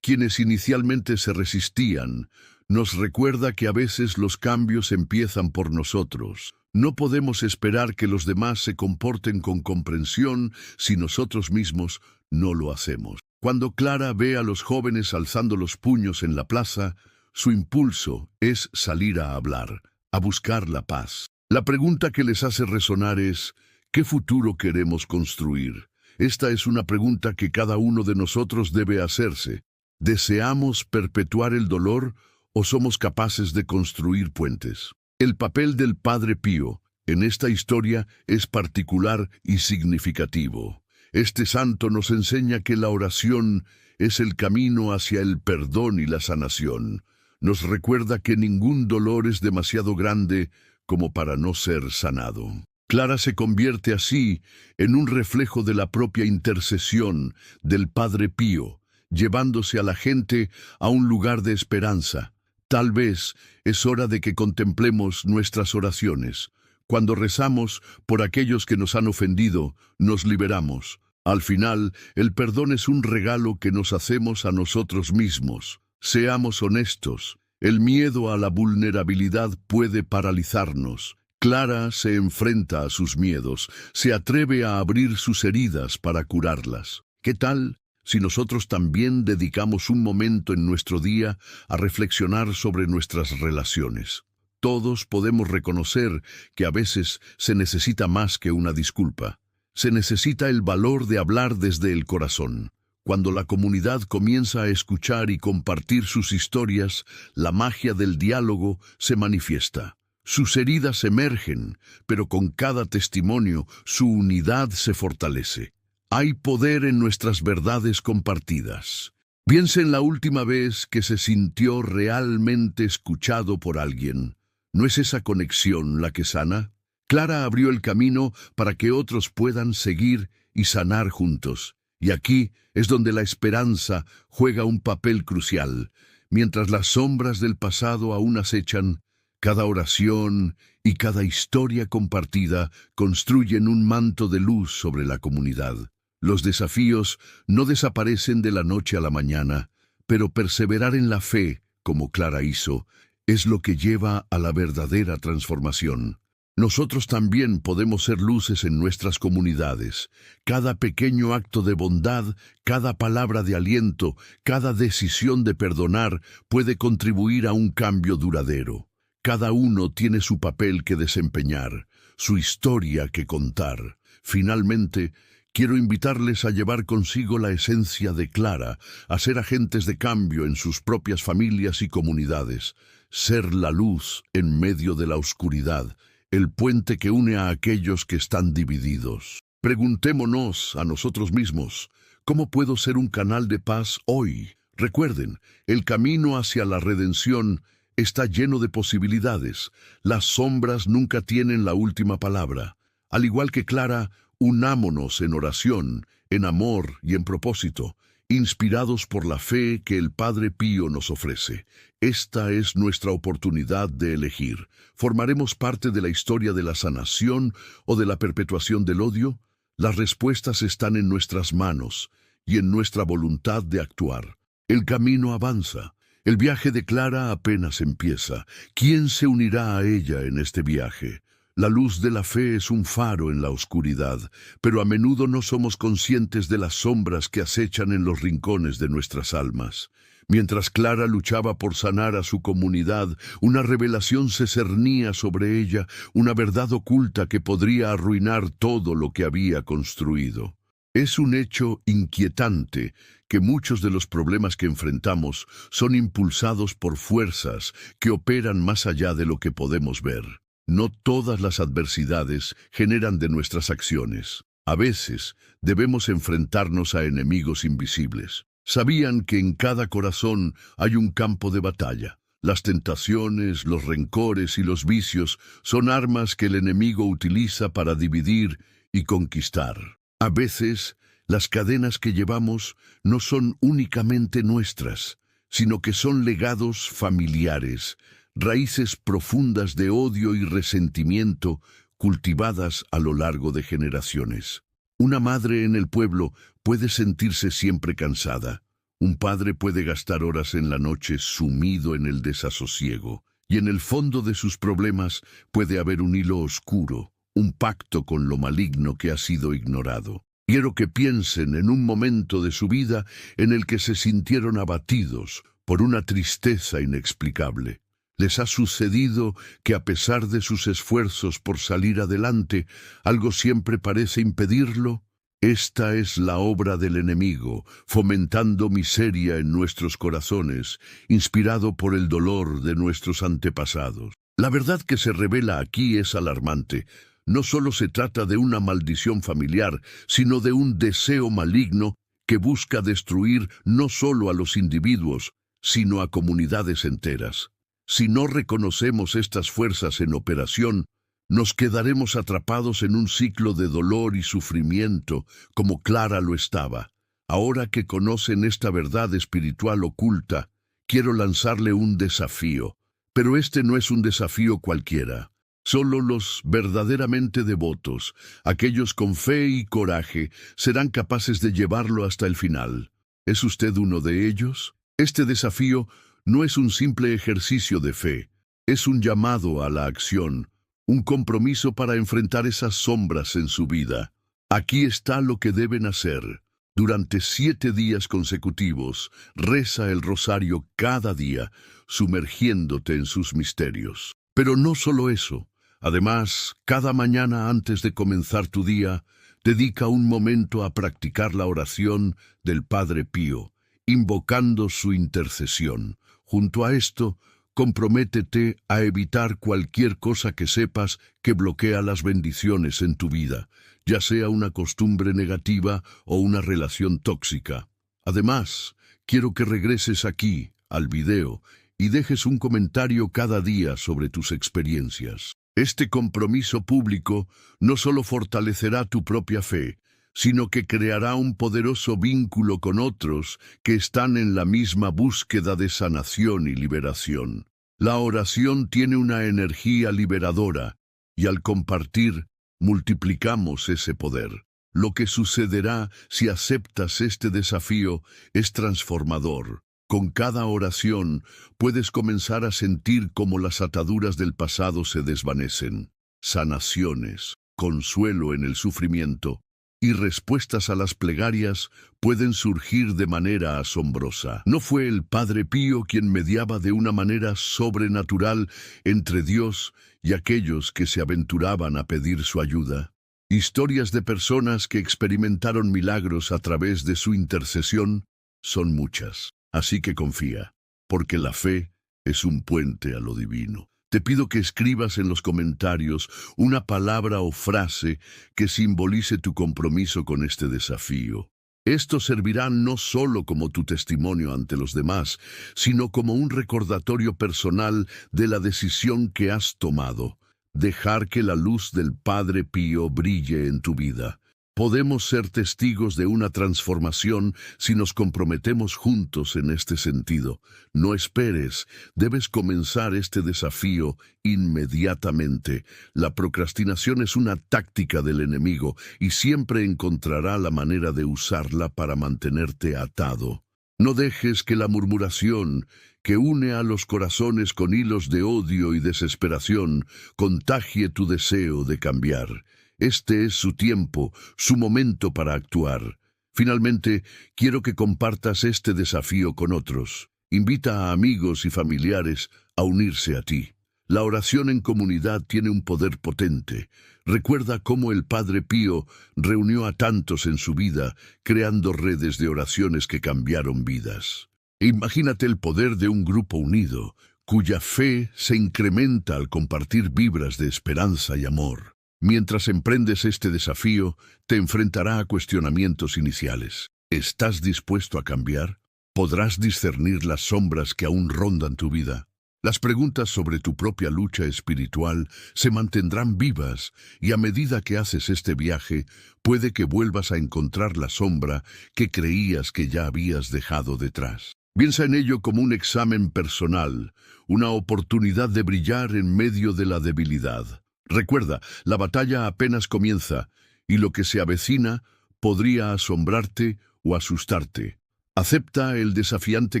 quienes inicialmente se resistían, nos recuerda que a veces los cambios empiezan por nosotros. No podemos esperar que los demás se comporten con comprensión si nosotros mismos no lo hacemos. Cuando Clara ve a los jóvenes alzando los puños en la plaza, su impulso es salir a hablar, a buscar la paz. La pregunta que les hace resonar es, ¿qué futuro queremos construir? Esta es una pregunta que cada uno de nosotros debe hacerse. ¿Deseamos perpetuar el dolor o somos capaces de construir puentes? El papel del Padre Pío en esta historia es particular y significativo. Este santo nos enseña que la oración es el camino hacia el perdón y la sanación. Nos recuerda que ningún dolor es demasiado grande como para no ser sanado. Clara se convierte así en un reflejo de la propia intercesión del Padre Pío, llevándose a la gente a un lugar de esperanza. Tal vez es hora de que contemplemos nuestras oraciones. Cuando rezamos por aquellos que nos han ofendido, nos liberamos. Al final, el perdón es un regalo que nos hacemos a nosotros mismos. Seamos honestos. El miedo a la vulnerabilidad puede paralizarnos. Clara se enfrenta a sus miedos, se atreve a abrir sus heridas para curarlas. ¿Qué tal si nosotros también dedicamos un momento en nuestro día a reflexionar sobre nuestras relaciones? Todos podemos reconocer que a veces se necesita más que una disculpa. Se necesita el valor de hablar desde el corazón. Cuando la comunidad comienza a escuchar y compartir sus historias, la magia del diálogo se manifiesta. Sus heridas emergen, pero con cada testimonio su unidad se fortalece. Hay poder en nuestras verdades compartidas. Piense en la última vez que se sintió realmente escuchado por alguien. ¿No es esa conexión la que sana? Clara abrió el camino para que otros puedan seguir y sanar juntos. Y aquí es donde la esperanza juega un papel crucial. Mientras las sombras del pasado aún acechan, cada oración y cada historia compartida construyen un manto de luz sobre la comunidad. Los desafíos no desaparecen de la noche a la mañana, pero perseverar en la fe, como Clara hizo, es lo que lleva a la verdadera transformación. Nosotros también podemos ser luces en nuestras comunidades. Cada pequeño acto de bondad, cada palabra de aliento, cada decisión de perdonar puede contribuir a un cambio duradero. Cada uno tiene su papel que desempeñar, su historia que contar. Finalmente, quiero invitarles a llevar consigo la esencia de Clara, a ser agentes de cambio en sus propias familias y comunidades, ser la luz en medio de la oscuridad, el puente que une a aquellos que están divididos. Preguntémonos a nosotros mismos, ¿cómo puedo ser un canal de paz hoy? Recuerden, el camino hacia la redención está lleno de posibilidades. Las sombras nunca tienen la última palabra. Al igual que Clara, unámonos en oración, en amor y en propósito, inspirados por la fe que el Padre Pío nos ofrece. Esta es nuestra oportunidad de elegir. ¿Formaremos parte de la historia de la sanación o de la perpetuación del odio? Las respuestas están en nuestras manos y en nuestra voluntad de actuar. El camino avanza. El viaje de Clara apenas empieza. ¿Quién se unirá a ella en este viaje? La luz de la fe es un faro en la oscuridad, pero a menudo no somos conscientes de las sombras que acechan en los rincones de nuestras almas. Mientras Clara luchaba por sanar a su comunidad, una revelación se cernía sobre ella, una verdad oculta que podría arruinar todo lo que había construido. Es un hecho inquietante que muchos de los problemas que enfrentamos son impulsados por fuerzas que operan más allá de lo que podemos ver. No todas las adversidades generan de nuestras acciones. A veces debemos enfrentarnos a enemigos invisibles. Sabían que en cada corazón hay un campo de batalla. Las tentaciones, los rencores y los vicios son armas que el enemigo utiliza para dividir y conquistar. A veces, las cadenas que llevamos no son únicamente nuestras, sino que son legados familiares, raíces profundas de odio y resentimiento cultivadas a lo largo de generaciones. Una madre en el pueblo puede sentirse siempre cansada. Un padre puede gastar horas en la noche sumido en el desasosiego. Y en el fondo de sus problemas puede haber un hilo oscuro, un pacto con lo maligno que ha sido ignorado. Quiero que piensen en un momento de su vida en el que se sintieron abatidos por una tristeza inexplicable. ¿Les ha sucedido que a pesar de sus esfuerzos por salir adelante, algo siempre parece impedirlo? Esta es la obra del enemigo, fomentando miseria en nuestros corazones, inspirado por el dolor de nuestros antepasados. La verdad que se revela aquí es alarmante. No solo se trata de una maldición familiar, sino de un deseo maligno que busca destruir no solo a los individuos, sino a comunidades enteras. Si no reconocemos estas fuerzas en operación, nos quedaremos atrapados en un ciclo de dolor y sufrimiento, como Clara lo estaba. Ahora que conocen esta verdad espiritual oculta, quiero lanzarle un desafío. Pero este no es un desafío cualquiera. Solo los verdaderamente devotos, aquellos con fe y coraje, serán capaces de llevarlo hasta el final. ¿Es usted uno de ellos? Este desafío no es un simple ejercicio de fe, es un llamado a la acción, un compromiso para enfrentar esas sombras en su vida. Aquí está lo que deben hacer. Durante 7 días consecutivos, reza el rosario cada día, sumergiéndote en sus misterios. Pero no solo eso. Además, cada mañana antes de comenzar tu día, Dedica un momento a practicar la oración del Padre Pío, invocando su intercesión. Junto a esto, comprométete a evitar cualquier cosa que sepas que bloquea las bendiciones en tu vida, ya sea una costumbre negativa o una relación tóxica. Además, quiero que regreses aquí, al video, y dejes un comentario cada día sobre tus experiencias. Este compromiso público no solo fortalecerá tu propia fe, sino que creará un poderoso vínculo con otros que están en la misma búsqueda de sanación y liberación. La oración tiene una energía liberadora, y al compartir, multiplicamos ese poder. Lo que sucederá si aceptas este desafío es transformador. Con cada oración puedes comenzar a sentir cómo las ataduras del pasado se desvanecen, sanaciones, consuelo en el sufrimiento y respuestas a las plegarias pueden surgir de manera asombrosa. ¿No fue el Padre Pío quien mediaba de una manera sobrenatural entre Dios y aquellos que se aventuraban a pedir su ayuda? Historias de personas que experimentaron milagros a través de su intercesión son muchas. Así que confía, porque la fe es un puente a lo divino. Te pido que escribas en los comentarios una palabra o frase que simbolice tu compromiso con este desafío. Esto servirá no solo como tu testimonio ante los demás, sino como un recordatorio personal de la decisión que has tomado, dejar que la luz del Padre Pío brille en tu vida. Podemos ser testigos de una transformación si nos comprometemos juntos en este sentido. No esperes, debes comenzar este desafío inmediatamente. La procrastinación es una táctica del enemigo y siempre encontrará la manera de usarla para mantenerte atado. No dejes que la murmuración, que une a los corazones con hilos de odio y desesperación, contagie tu deseo de cambiar. Este es su tiempo, su momento para actuar. Finalmente, quiero que compartas este desafío con otros. Invita a amigos y familiares a unirse a ti. La oración en comunidad tiene un poder potente. Recuerda cómo el Padre Pío reunió a tantos en su vida, creando redes de oraciones que cambiaron vidas. Imagínate el poder de un grupo unido, cuya fe se incrementa al compartir vibras de esperanza y amor. Mientras emprendes este desafío, te enfrentará a cuestionamientos iniciales. ¿Estás dispuesto a cambiar? ¿Podrás discernir las sombras que aún rondan tu vida? Las preguntas sobre tu propia lucha espiritual se mantendrán vivas y a medida que haces este viaje, puede que vuelvas a encontrar la sombra que creías que ya habías dejado detrás. Piensa en ello como un examen personal, una oportunidad de brillar en medio de la debilidad. Recuerda, la batalla apenas comienza, y lo que se avecina podría asombrarte o asustarte. Acepta el desafiante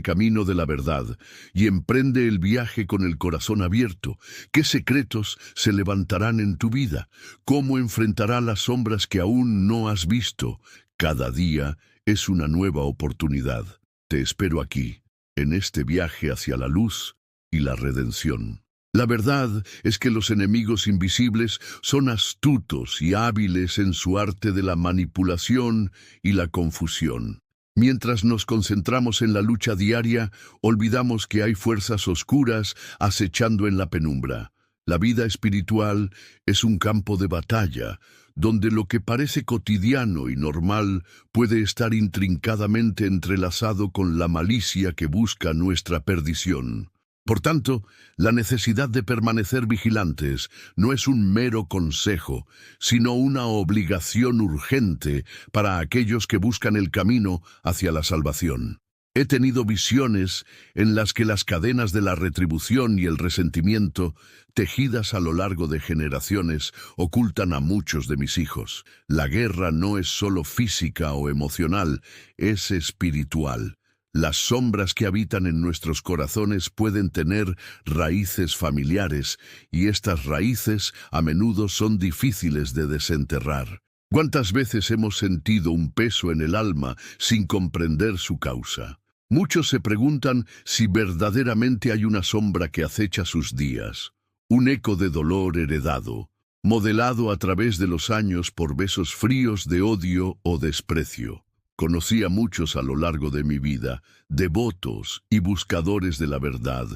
camino de la verdad y emprende el viaje con el corazón abierto. ¿Qué secretos se levantarán en tu vida? ¿Cómo enfrentará las sombras que aún no has visto? Cada día es una nueva oportunidad. Te espero aquí, en este viaje hacia la luz y la redención. La verdad es que los enemigos invisibles son astutos y hábiles en su arte de la manipulación y la confusión. Mientras nos concentramos en la lucha diaria, olvidamos que hay fuerzas oscuras acechando en la penumbra. La vida espiritual es un campo de batalla, donde lo que parece cotidiano y normal puede estar intrincadamente entrelazado con la malicia que busca nuestra perdición. Por tanto, la necesidad de permanecer vigilantes no es un mero consejo, sino una obligación urgente para aquellos que buscan el camino hacia la salvación. He tenido visiones en las que las cadenas de la retribución y el resentimiento, tejidas a lo largo de generaciones, ocultan a muchos de mis hijos. La guerra no es solo física o emocional, es espiritual. Las sombras que habitan en nuestros corazones pueden tener raíces familiares, y estas raíces a menudo son difíciles de desenterrar. ¿Cuántas veces hemos sentido un peso en el alma sin comprender su causa? Muchos se preguntan si verdaderamente hay una sombra que acecha sus días, un eco de dolor heredado, modelado a través de los años por besos fríos de odio o desprecio. Conocí a muchos a lo largo de mi vida, devotos y buscadores de la verdad,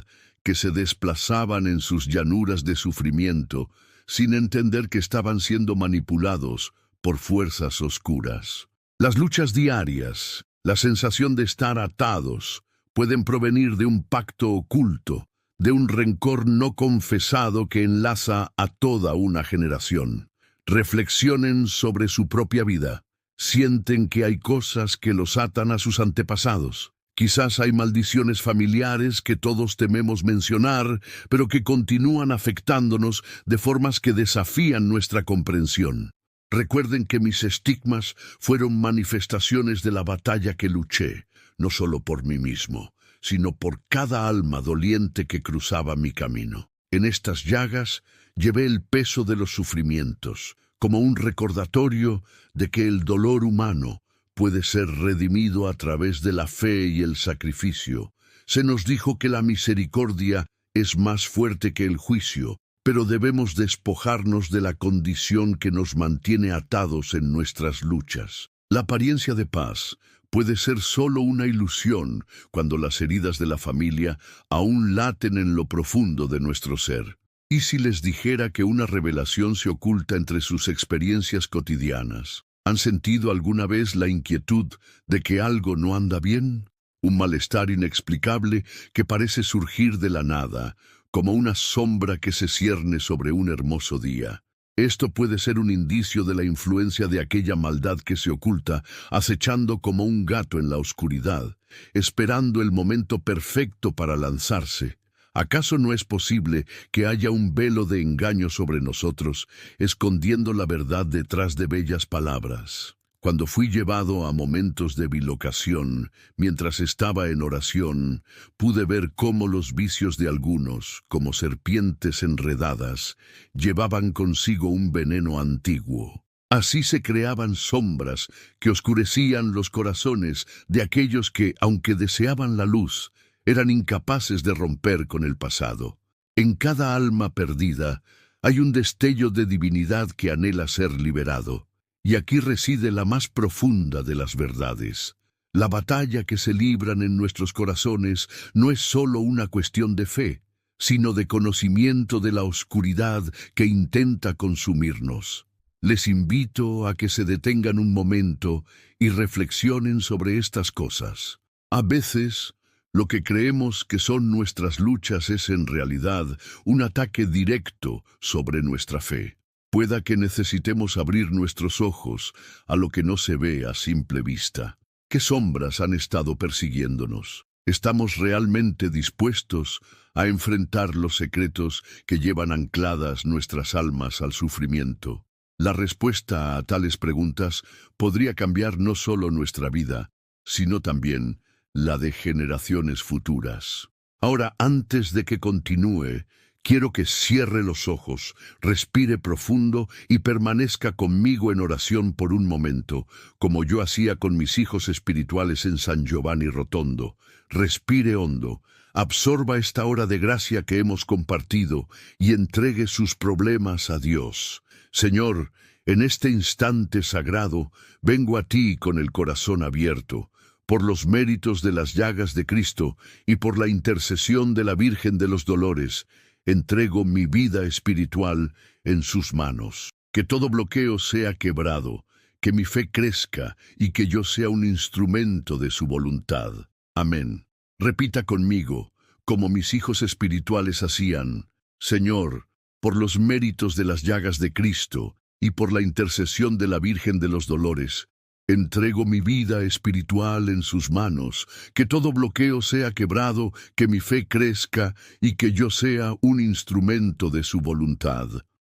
que se desplazaban en sus llanuras de sufrimiento, sin entender que estaban siendo manipulados por fuerzas oscuras. Las luchas diarias, la sensación de estar atados, pueden provenir de un pacto oculto, de un rencor no confesado que enlaza a toda una generación. Reflexionen sobre su propia vida. Sienten que hay cosas que los atan a sus antepasados. Quizás hay maldiciones familiares que todos tememos mencionar, pero que continúan afectándonos de formas que desafían nuestra comprensión. Recuerden que mis estigmas fueron manifestaciones de la batalla que luché, no solo por mí mismo, sino por cada alma doliente que cruzaba mi camino. En estas llagas llevé el peso de los sufrimientos, como un recordatorio de que el dolor humano puede ser redimido a través de la fe y el sacrificio. Se nos dijo que la misericordia es más fuerte que el juicio, pero debemos despojarnos de la condición que nos mantiene atados en nuestras luchas. La apariencia de paz puede ser solo una ilusión cuando las heridas de la familia aún laten en lo profundo de nuestro ser. ¿Y si les dijera que una revelación se oculta entre sus experiencias cotidianas? ¿Han sentido alguna vez la inquietud de que algo no anda bien? Un malestar inexplicable que parece surgir de la nada, como una sombra que se cierne sobre un hermoso día. Esto puede ser un indicio de la influencia de aquella maldad que se oculta, acechando como un gato en la oscuridad, esperando el momento perfecto para lanzarse. ¿Acaso no es posible que haya un velo de engaño sobre nosotros, escondiendo la verdad detrás de bellas palabras? Cuando fui llevado a momentos de bilocación, mientras estaba en oración, pude ver cómo los vicios de algunos, como serpientes enredadas, llevaban consigo un veneno antiguo. Así se creaban sombras que oscurecían los corazones de aquellos que, aunque deseaban la luz, eran incapaces de romper con el pasado. En cada alma perdida hay un destello de divinidad que anhela ser liberado. Y aquí reside la más profunda de las verdades. La batalla que se libran en nuestros corazones no es solo una cuestión de fe, sino de conocimiento de la oscuridad que intenta consumirnos. Les invito a que se detengan un momento y reflexionen sobre estas cosas. A veces, lo que creemos que son nuestras luchas es en realidad un ataque directo sobre nuestra fe. Pueda que necesitemos abrir nuestros ojos a lo que no se ve a simple vista. ¿Qué sombras han estado persiguiéndonos? ¿Estamos realmente dispuestos a enfrentar los secretos que llevan ancladas nuestras almas al sufrimiento? La respuesta a tales preguntas podría cambiar no solo nuestra vida, sino también la de generaciones futuras. Ahora, antes de que continúe, quiero que cierre los ojos, respire profundo y permanezca conmigo en oración por un momento, como yo hacía con mis hijos espirituales en San Giovanni Rotondo. Respire hondo, absorba esta hora de gracia que hemos compartido y entregue sus problemas a Dios. Señor, en este instante sagrado, vengo a ti con el corazón abierto, por los méritos de las llagas de Cristo y por la intercesión de la Virgen de los Dolores. Entrego mi vida espiritual en sus manos. Que todo bloqueo sea quebrado, que mi fe crezca y que yo sea un instrumento de su voluntad. Amén. Repita conmigo, como mis hijos espirituales hacían: Señor, por los méritos de las llagas de Cristo y por la intercesión de la Virgen de los Dolores, entrego mi vida espiritual en sus manos, que todo bloqueo sea quebrado, que mi fe crezca y que yo sea un instrumento de su voluntad.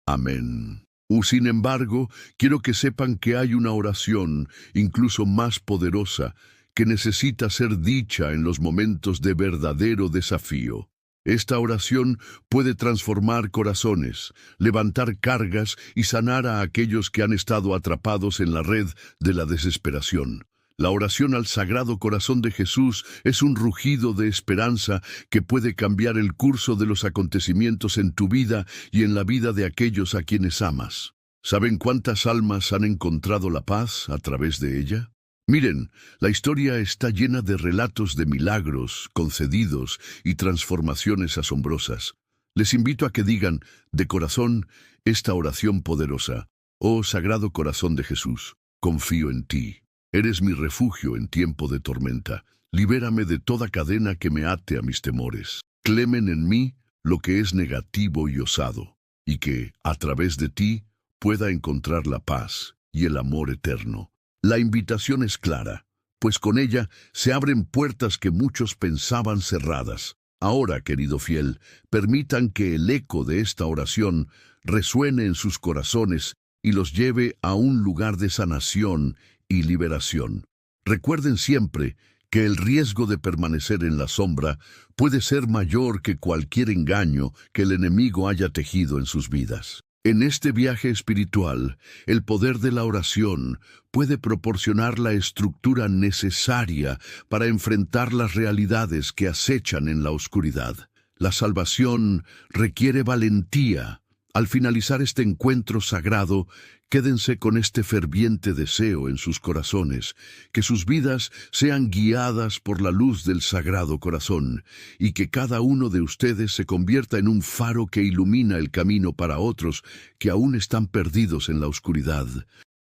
Amén. Sin embargo, quiero que sepan que hay una oración, incluso más poderosa, que necesita ser dicha en los momentos de verdadero desafío. Esta oración puede transformar corazones, levantar cargas y sanar a aquellos que han estado atrapados en la red de la desesperación. La oración al Sagrado Corazón de Jesús es un rugido de esperanza que puede cambiar el curso de los acontecimientos en tu vida y en la vida de aquellos a quienes amas. ¿Saben cuántas almas han encontrado la paz a través de ella? Miren, la historia está llena de relatos de milagros concedidos y transformaciones asombrosas. Les invito a que digan, de corazón, esta oración poderosa. Oh Sagrado Corazón de Jesús, confío en ti. Eres mi refugio en tiempo de tormenta. Libérame de toda cadena que me ate a mis temores. Clemen en mí lo que es negativo y osado, y que, a través de ti, pueda encontrar la paz y el amor eterno. La invitación es clara, pues con ella se abren puertas que muchos pensaban cerradas. Ahora, querido fiel, permitan que el eco de esta oración resuene en sus corazones y los lleve a un lugar de sanación y liberación. Recuerden siempre que el riesgo de permanecer en la sombra puede ser mayor que cualquier engaño que el enemigo haya tejido en sus vidas. En este viaje espiritual, el poder de la oración puede proporcionar la estructura necesaria para enfrentar las realidades que acechan en la oscuridad. La salvación requiere valentía. Al finalizar este encuentro sagrado, quédense con este ferviente deseo en sus corazones, que sus vidas sean guiadas por la luz del Sagrado Corazón, y que cada uno de ustedes se convierta en un faro que ilumina el camino para otros que aún están perdidos en la oscuridad.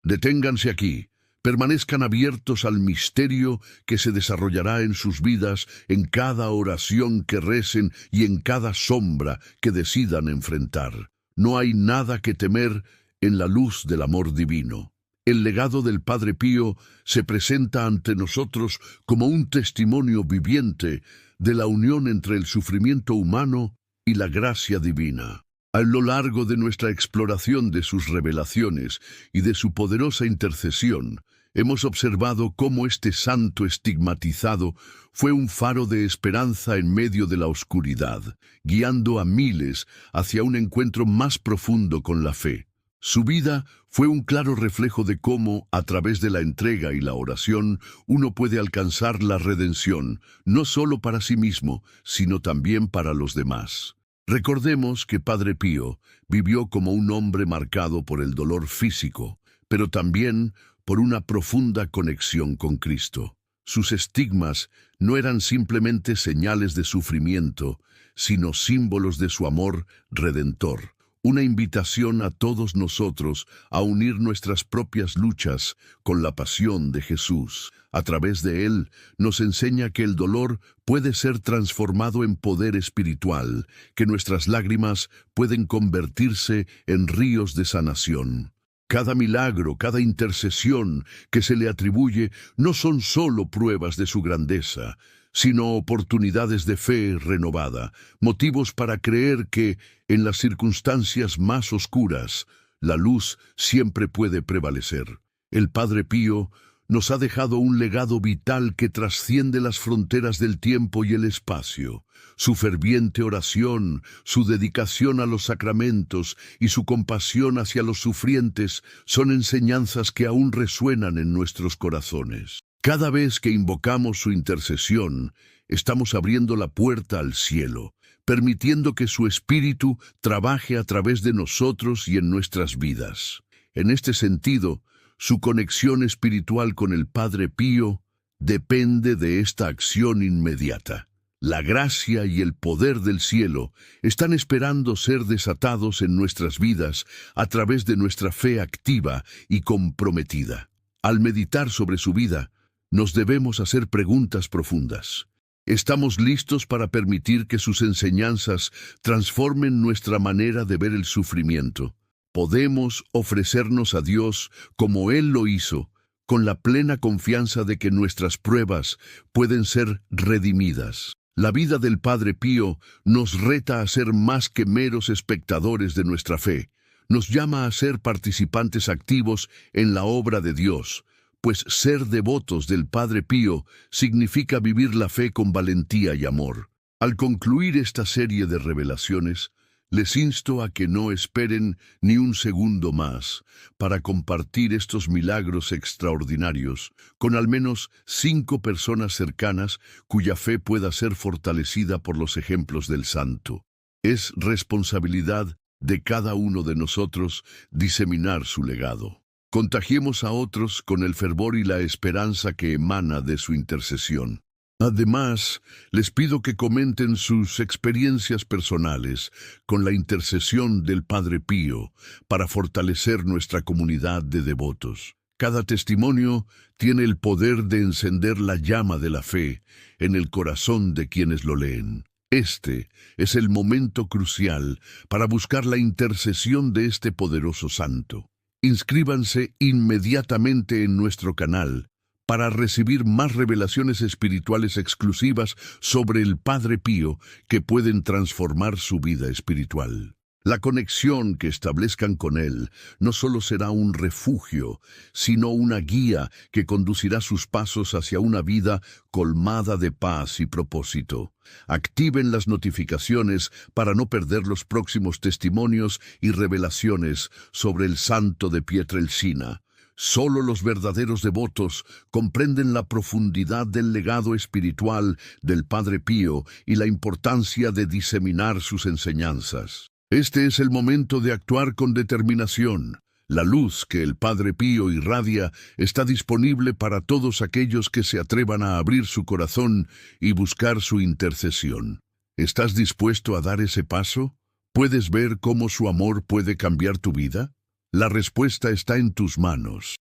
Deténganse aquí. Permanezcan abiertos al misterio que se desarrollará en sus vidas, en cada oración que recen y en cada sombra que decidan enfrentar. No hay nada que temer en la luz del amor divino. El legado del Padre Pío se presenta ante nosotros como un testimonio viviente de la unión entre el sufrimiento humano y la gracia divina. A lo largo de nuestra exploración de sus revelaciones y de su poderosa intercesión, hemos observado cómo este santo estigmatizado fue un faro de esperanza en medio de la oscuridad, guiando a miles hacia un encuentro más profundo con la fe. Su vida fue un claro reflejo de cómo, a través de la entrega y la oración, uno puede alcanzar la redención, no solo para sí mismo, sino también para los demás. Recordemos que Padre Pío vivió como un hombre marcado por el dolor físico, pero también por una profunda conexión con Cristo. Sus estigmas no eran simplemente señales de sufrimiento, sino símbolos de su amor redentor. Una invitación a todos nosotros a unir nuestras propias luchas con la pasión de Jesús. A través de él nos enseña que el dolor puede ser transformado en poder espiritual, que nuestras lágrimas pueden convertirse en ríos de sanación. Cada milagro, cada intercesión que se le atribuye no son solo pruebas de su grandeza, sino oportunidades de fe renovada, motivos para creer que, en las circunstancias más oscuras, la luz siempre puede prevalecer. El Padre Pío nos ha dejado un legado vital que trasciende las fronteras del tiempo y el espacio. Su ferviente oración, su dedicación a los sacramentos y su compasión hacia los sufrientes son enseñanzas que aún resuenan en nuestros corazones. Cada vez que invocamos su intercesión, estamos abriendo la puerta al cielo, permitiendo que su Espíritu trabaje a través de nosotros y en nuestras vidas. En este sentido, su conexión espiritual con el Padre Pío depende de esta acción inmediata. La gracia y el poder del cielo están esperando ser desatados en nuestras vidas a través de nuestra fe activa y comprometida. Al meditar sobre su vida, nos debemos hacer preguntas profundas. ¿Estamos listos para permitir que sus enseñanzas transformen nuestra manera de ver el sufrimiento? Podemos ofrecernos a Dios como Él lo hizo, con la plena confianza de que nuestras pruebas pueden ser redimidas. La vida del Padre Pío nos reta a ser más que meros espectadores de nuestra fe. Nos llama a ser participantes activos en la obra de Dios, pues ser devotos del Padre Pío significa vivir la fe con valentía y amor. Al concluir esta serie de revelaciones, Les insto a que no esperen ni un segundo más para compartir estos milagros extraordinarios con al menos 5 personas cercanas cuya fe pueda ser fortalecida por los ejemplos del santo. Es responsabilidad de cada uno de nosotros diseminar su legado. Contagiemos a otros con el fervor y la esperanza que emana de su intercesión. Además, les pido que comenten sus experiencias personales con la intercesión del Padre Pío para fortalecer nuestra comunidad de devotos. Cada testimonio tiene el poder de encender la llama de la fe en el corazón de quienes lo leen. Este es el momento crucial para buscar la intercesión de este poderoso santo. Inscríbanse inmediatamente en nuestro canal para recibir más revelaciones espirituales exclusivas sobre el Padre Pío que pueden transformar su vida espiritual. La conexión que establezcan con él no solo será un refugio, sino una guía que conducirá sus pasos hacia una vida colmada de paz y propósito. Activen las notificaciones para no perder los próximos testimonios y revelaciones sobre el santo de Pietrelcina. Solo los verdaderos devotos comprenden la profundidad del legado espiritual del Padre Pío y la importancia de diseminar sus enseñanzas. Este es el momento de actuar con determinación. La luz que el Padre Pío irradia está disponible para todos aquellos que se atrevan a abrir su corazón y buscar su intercesión. ¿Estás dispuesto a dar ese paso? ¿Puedes ver cómo su amor puede cambiar tu vida? La respuesta está en tus manos.